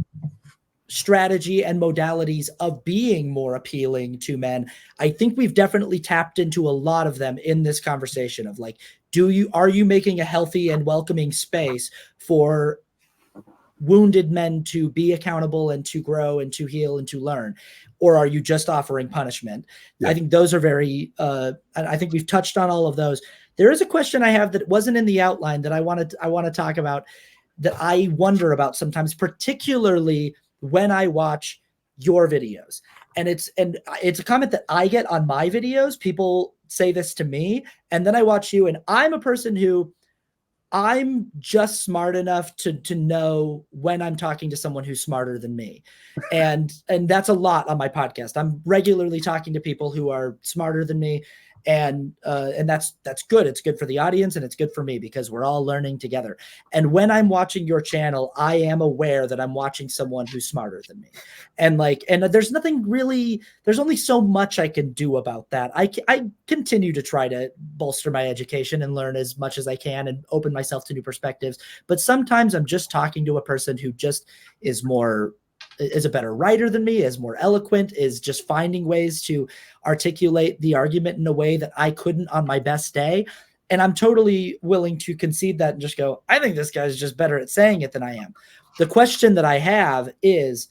Speaker 1: strategy and modalities of being more appealing to men. I think we've definitely tapped into a lot of them in this conversation of like, are you making a healthy and welcoming space for wounded men to be accountable and to grow and to heal and to learn? Or are you just offering punishment? Yeah. I think those are very, I think we've touched on all of those. There is a question I have that wasn't in the outline that I want to talk about, that I wonder about sometimes, particularly when I watch your videos. And it's a comment that I get on my videos. People say this to me, and then I watch you, and I'm a person who, I'm just smart enough to know when I'm talking to someone who's smarter than me. And that's a lot on my podcast. I'm regularly talking to people who are smarter than me. And that's good. It's good for the audience, and it's good for me because we're all learning together. And when I'm watching your channel, I am aware that I'm watching someone who's smarter than me. And there's nothing really, there's only so much I can do about that. I continue to try to bolster my education and learn as much as I can and open myself to new perspectives. But sometimes I'm just talking to a person who just is a better writer than me, is more eloquent, is just finding ways to articulate the argument in a way that I couldn't on my best day. And I'm totally willing to concede that and just go, I think this guy's just better at saying it than I am. The question that I have is,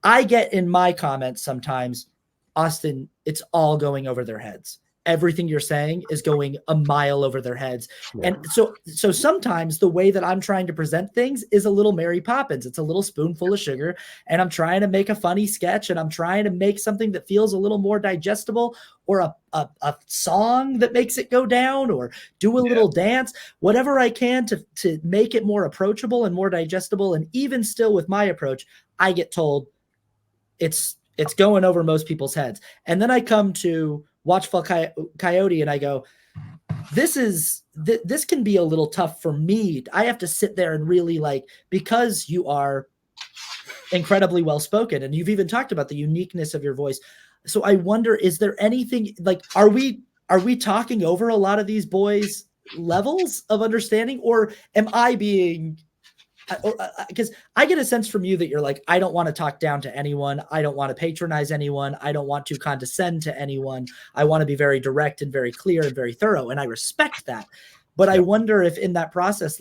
Speaker 1: I get in my comments sometimes, Austin, it's all going over their heads. Everything you're saying is going a mile over their heads. Yeah. And so sometimes the way that I'm trying to present things is a little Mary Poppins. It's a little spoonful of sugar, and I'm trying to make a funny sketch, and I'm trying to make something that feels a little more digestible, or a song that makes it go down, or do a little dance, whatever I can to make it more approachable and more digestible. And even still with my approach, I get told it's going over most people's heads. And then I come to Watchful Coyote and I go, this can be a little tough for me. I have to sit there and really, because you are incredibly well-spoken, and you've even talked about the uniqueness of your voice. So I wonder, is there anything, are we talking over a lot of these boys' levels of understanding, or am I being, because I get a sense from you that you're like, I don't want to talk down to anyone. I don't want to patronize anyone. I don't want to condescend to anyone. I want to be very direct and very clear and very thorough. And I respect that. But I wonder if in that process,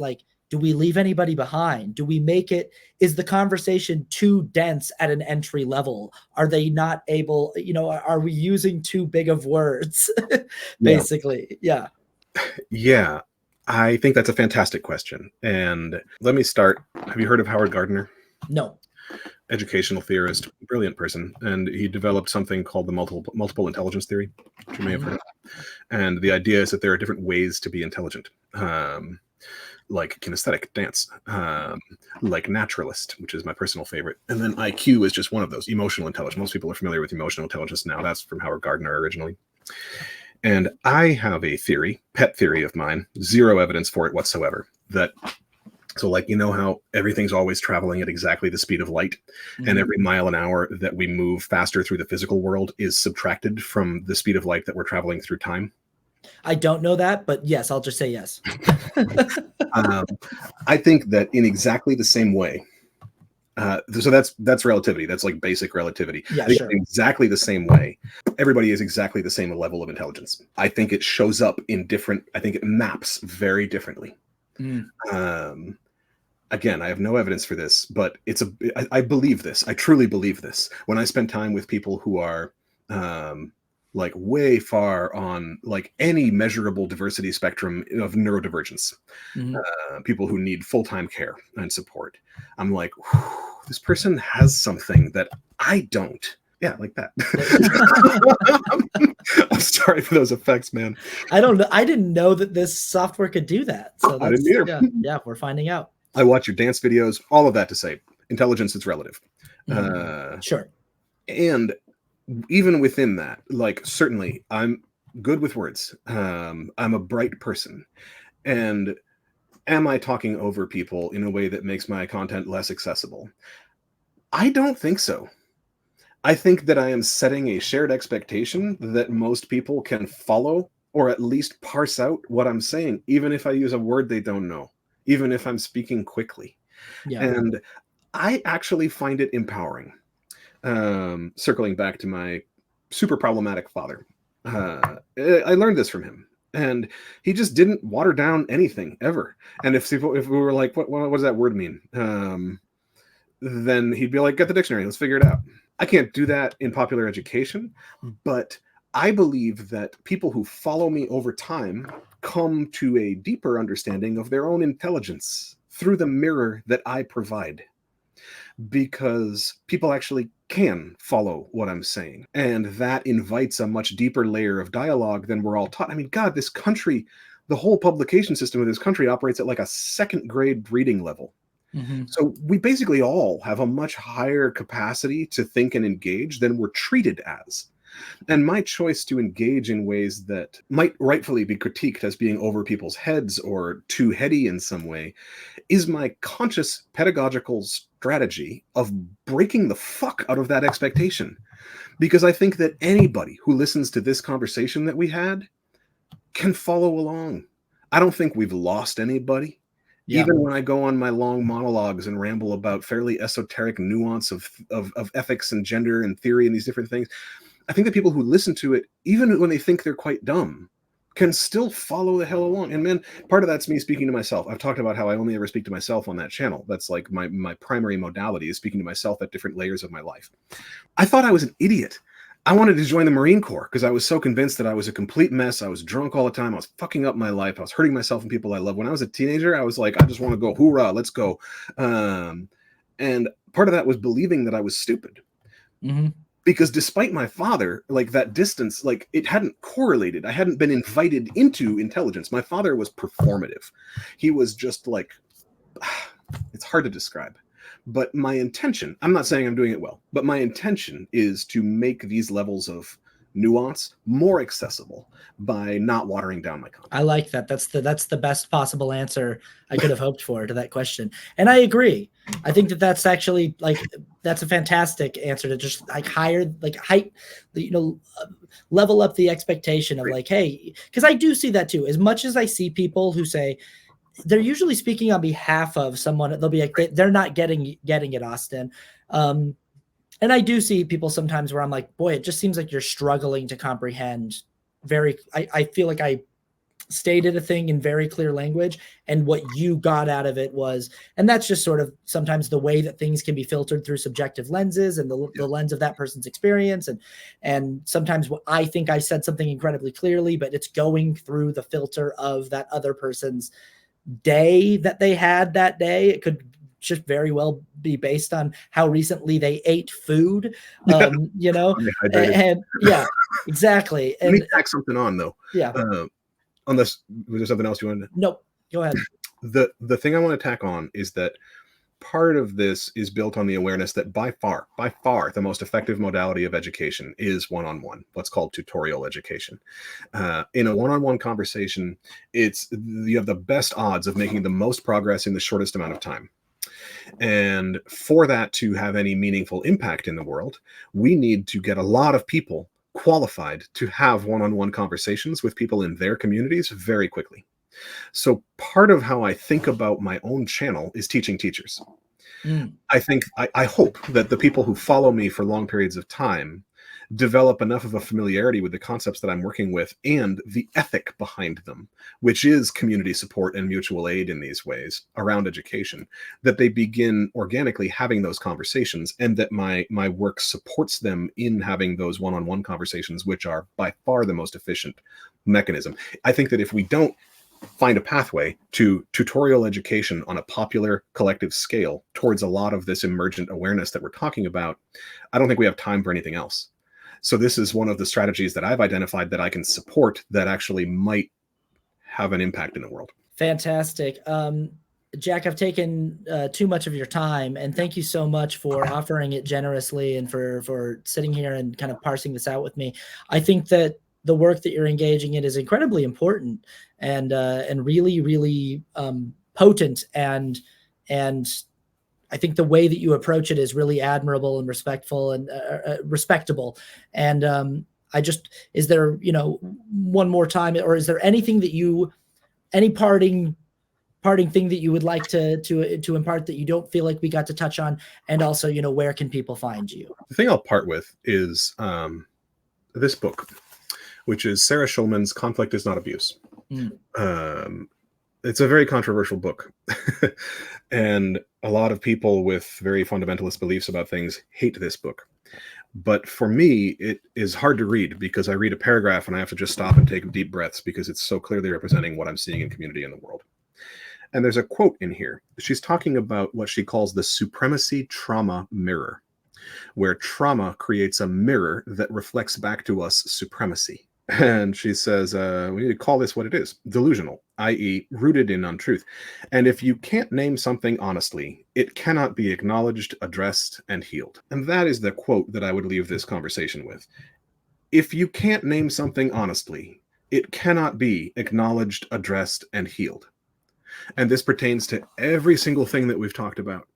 Speaker 1: do we leave anybody behind? Do we make it, is the conversation too dense at an entry level? Are they not able, are we using too big of words? Basically. Yeah.
Speaker 2: Yeah. I think that's a fantastic question. And let me start. Have you heard of Howard Gardner?
Speaker 1: No.
Speaker 2: Educational theorist, brilliant person. And he developed something called the multiple intelligence theory, which you may have heard of. And the idea is that there are different ways to be intelligent, like kinesthetic, dance, like naturalist, which is my personal favorite. And then IQ is just one of those, emotional intelligence. Most people are familiar with emotional intelligence now. That's from Howard Gardner originally. And I have a theory, pet theory of mine, zero evidence for it whatsoever, that, so how everything's always traveling at exactly the speed of light, and every mile an hour that we move faster through the physical world is subtracted from the speed of light that we're traveling through time?
Speaker 1: I don't know that, but yes, I'll just say yes.
Speaker 2: I think that in exactly the same way, so that's relativity. That's like basic relativity.
Speaker 1: Yeah, sure.
Speaker 2: In exactly the same way, everybody is exactly the same level of intelligence. I think it shows up in different, I think it maps very differently. Again, I have no evidence for this, but I believe this. I truly believe this. When I spend time with people who are way far on any measurable diversity spectrum of neurodivergence, people who need full-time care and support, I'm like, this person has something that I don't. Yeah, like that. I'm sorry for those effects, man.
Speaker 1: I don't know. I didn't know that this software could do that. So
Speaker 2: I didn't either.
Speaker 1: Yeah, we're finding out.
Speaker 2: I watch your dance videos, all of that to say intelligence is relative.
Speaker 1: Sure.
Speaker 2: And even within that, certainly I'm good with words. I'm a bright person. And Am I talking over people in a way that makes my content less accessible? I don't think so. I think that I am setting a shared expectation that most people can follow or at least parse out what I'm saying, even if I use a word they don't know, even if I'm speaking quickly.
Speaker 1: Yeah.
Speaker 2: And I actually find it empowering. Circling back to my super problematic father, I learned this from him. And he just didn't water down anything ever. And if we were like, what does that word mean? Then he'd be like, get the dictionary, let's figure it out. I can't do that in popular education, but I believe that people who follow me over time come to a deeper understanding of their own intelligence through the mirror that I provide, because people actually can follow what I'm saying. And that invites a much deeper layer of dialogue than we're all taught. I mean, God, this country, the whole publication system of this country operates at like a second grade reading level.
Speaker 1: Mm-hmm.
Speaker 2: So we basically all have a much higher capacity to think and engage than we're treated as. And my choice to engage in ways that might rightfully be critiqued as being over people's heads or too heady in some way is my conscious pedagogical strategy of breaking the fuck out of that expectation. Because I think that anybody who listens to this conversation that we had can follow along. I don't think we've lost anybody.
Speaker 1: Yeah.
Speaker 2: Even when I go on my long monologues and ramble about fairly esoteric nuance of ethics and gender and theory and these different things, I think that people who listen to it, even when they think they're quite dumb, can still follow the hell along. And man, part of that's me speaking to myself. I've talked about how I only ever speak to myself on that channel. That's like my primary modality, is speaking to myself at different layers of my life. I thought I was an idiot. I wanted to join the Marine Corps because I was so convinced that I was a complete mess. I was drunk all the time. I was fucking up my life. I was hurting myself and people I love. When I was a teenager, I was like, I just want to go, hoorah, let's go. And part of that was believing that I was stupid.
Speaker 1: Mm-hmm.
Speaker 2: Because despite my father, like that distance, like it hadn't correlated. I hadn't been invited into intelligence. My father was performative. He was just like, it's hard to describe. But my intention, I'm not saying I'm doing it well, but my intention is to make these levels of nuance more accessible by not watering down my content.
Speaker 1: I like that. That's the best possible answer I could have hoped for to that question. And I agree. I think that that's actually like, that's a fantastic answer, to just like height, level up the expectation of like, hey, because I do see that too. As much as I see people who say, they're usually speaking on behalf of someone, they'll be like, they're not getting it, Austin. And I do see people sometimes where I'm like, boy, it just seems like you're struggling to comprehend I feel like I stated a thing in very clear language, and what you got out of it was, and that's just sort of sometimes the way that things can be filtered through subjective lenses and the lens of that person's experience. And sometimes I think I said something incredibly clearly, but it's going through the filter of that other person's day that they had that day. It could just very well be based on how recently they ate food, and yeah, exactly.
Speaker 2: Let me
Speaker 1: And
Speaker 2: tack something on though.
Speaker 1: yeah,
Speaker 2: Unless was there something else you wanted to?
Speaker 1: nope, go ahead.
Speaker 2: The thing I want to tack on is that part of this is built on the awareness that by far the most effective modality of education is one-on-one, what's called tutorial education. In a one-on-one conversation, you have the best odds of making the most progress in the shortest amount of time. And for that to have any meaningful impact in the world, we need to get a lot of people qualified to have one-on-one conversations with people in their communities very quickly. So part of how I think about my own channel is teaching teachers. I hope that the people who follow me for long periods of time develop enough of a familiarity with the concepts that I'm working with and the ethic behind them, which is community support and mutual aid in these ways around education, that they begin organically having those conversations, and that my work supports them in having those one-on-one conversations, which are by far the most efficient mechanism. I think that if we don't find a pathway to tutorial education on a popular collective scale towards a lot of this emergent awareness that we're talking about, I don't think we have time for anything else. So this is one of the strategies that I've identified that I can support that actually might have an impact in the world.
Speaker 1: Fantastic. Jack, I've taken too much of your time, and thank you so much for offering it generously and for sitting here and kind of parsing this out with me. I think that the work that you're engaging in is incredibly important and really, really potent, and I think the way that you approach it is really admirable and respectful and respectable. And is there, one more time, or is there anything that any parting thing that you would like to impart that you don't feel like we got to touch on? And also, where can people find you?
Speaker 2: The thing I'll part with is this book, which is Sarah Schulman's Conflict is Not Abuse. It's a very controversial book. And a lot of people with very fundamentalist beliefs about things hate this book. But for me, it is hard to read because I read a paragraph and I have to just stop and take deep breaths because it's so clearly representing what I'm seeing in community in the world. And there's a quote in here. She's talking about what she calls the supremacy trauma mirror, where trauma creates a mirror that reflects back to us supremacy. And she says, we need to call this what it is, delusional, i.e. rooted in untruth. And if you can't name something honestly, it cannot be acknowledged, addressed, and healed. And that is the quote that I would leave this conversation with. If you can't name something honestly, it cannot be acknowledged, addressed, and healed. And this pertains to every single thing that we've talked about.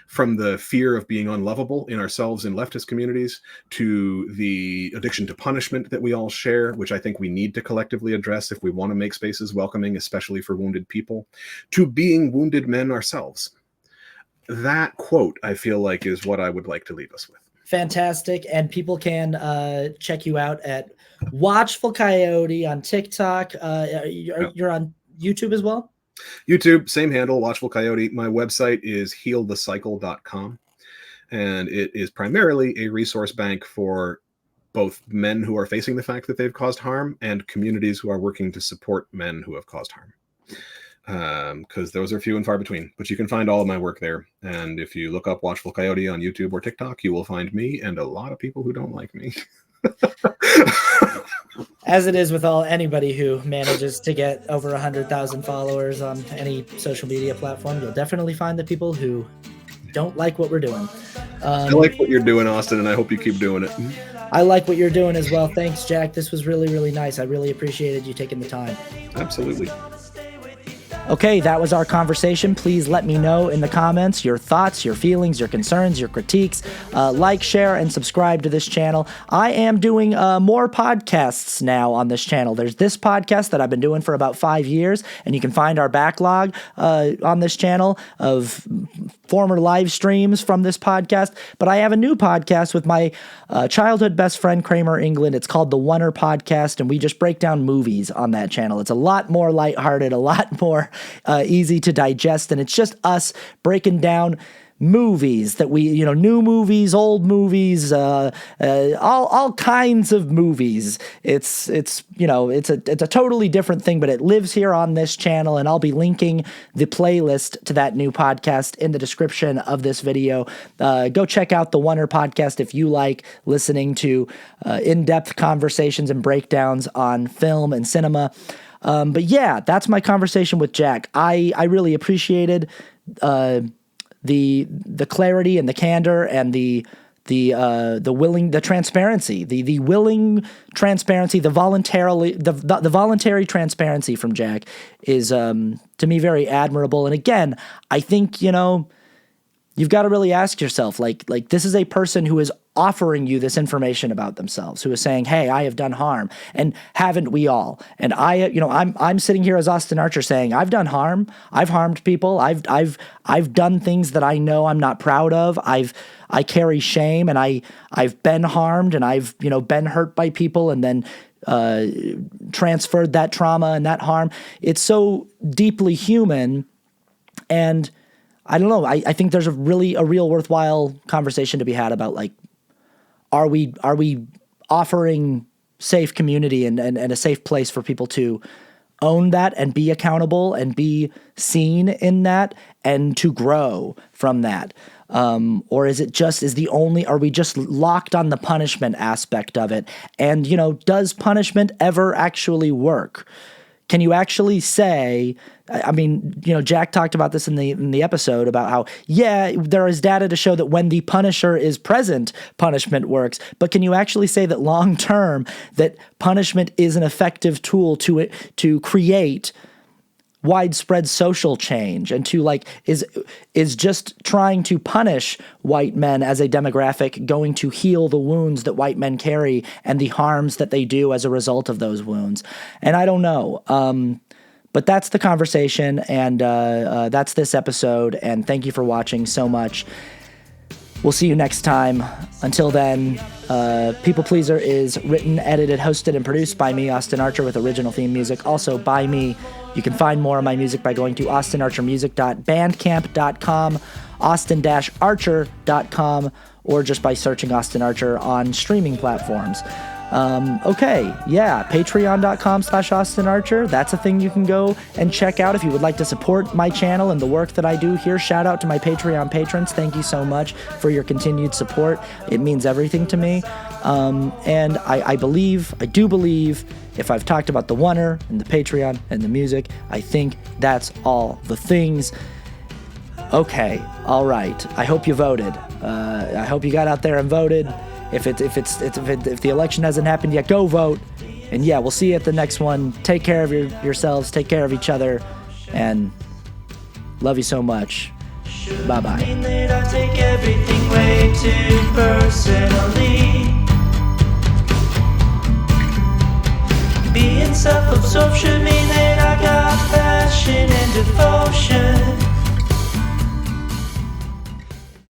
Speaker 2: From the fear of being unlovable in ourselves in leftist communities, to the addiction to punishment that we all share, which I think we need to collectively address if we want to make spaces welcoming, especially for wounded people, to being wounded men ourselves. That quote, I feel like, is what I would like to leave us with.
Speaker 1: Fantastic. And people can check you out at Watchful Coyote on TikTok. You're on YouTube as well?
Speaker 2: YouTube, same handle, Watchful Coyote. My website is healthecycle.com, and it is primarily a resource bank for both men who are facing the fact that they've caused harm and communities who are working to support men who have caused harm. Because those are few and far between. But you can find all of my work there. And if you look up Watchful Coyote on YouTube or TikTok, you will find me and a lot of people who don't like me.
Speaker 1: As it is with anybody who manages to get over 100,000 followers on any social media platform, you'll definitely find the people who don't like what we're doing.
Speaker 2: I like what you're doing, Austin, and I hope you keep doing it.
Speaker 1: I like what you're doing as well. Thanks, Jack. This was really, really nice. I really appreciated you taking the time.
Speaker 2: Absolutely.
Speaker 1: Okay, that was our conversation. Please let me know in the comments your thoughts, your feelings, your concerns, your critiques. Like, share, and subscribe to this channel. I am doing more podcasts now on this channel. There's this podcast that I've been doing for about 5 years, and you can find our backlog on this channel of former live streams from this podcast. But I have a new podcast with my childhood best friend, Kramer England. It's called The Oneer Podcast, and we just break down movies on that channel. It's a lot more lighthearted, a lot more easy to digest, and it's just us breaking down movies that we, new movies, old movies, all kinds of movies. It's a totally different thing, but it lives here on this channel, and I'll be linking the playlist to that new podcast in the description of this video. Go check out the Oneer Podcast if you like listening to in-depth conversations and breakdowns on film and cinema. But yeah, that's my conversation with Jack. I really appreciated the clarity and the candor and the transparency, the willing transparency, the voluntary transparency from Jack is to me very admirable. And again, I think you've got to really ask yourself, like this is a person who is offering you this information about themselves, who is saying, hey, I have done harm, and haven't we all? And I'm sitting here as Austin Archer saying, I've done harm. I've harmed people. I've done things that I know I'm not proud of. I carry shame, and I've been harmed, and I've, been hurt by people, and then transferred that trauma and that harm. It's so deeply human, and I don't know. I think there's a real worthwhile conversation to be had about, like, are we offering safe community and a safe place for people to own that and be accountable and be seen in that and to grow from that? Or is it just are we just locked on the punishment aspect of it? And, does punishment ever actually work? Can you actually say, Jack talked about this in the episode about how, there is data to show that when the punisher is present, punishment works. But can you actually say that long term that punishment is an effective tool to create widespread social change and to like is just trying to punish white men as a demographic going to heal the wounds that white men carry and the harms that they do as a result of those wounds. And I don't know. But that's the conversation, and that's this episode, and thank you for watching so much. We'll see you next time. Until then, People Pleaser is written, edited, hosted, and produced by me, Austin Archer, with original theme music also by me. You can find more of my music by going to austinarchermusic.bandcamp.com, austin-archer.com, or just by searching Austin Archer on streaming platforms. Patreon.com/Austin Archer. That's a thing you can go and check out if you would like to support my channel and the work that I do here. Shout out to my Patreon patrons. Thank you so much for your continued support. It means everything to me. And I do believe, if I've talked about the Oneer and the Patreon and the music, I think that's all the things. Okay, all right. I hope you voted. I hope you got out there and voted. If the election hasn't happened yet, go vote. And yeah, we'll see you at the next one. Take care of yourselves. Take care of each other. And love you so much. Bye-bye. I take everything way too personally. Being self-absorption mean that I got passion and devotion.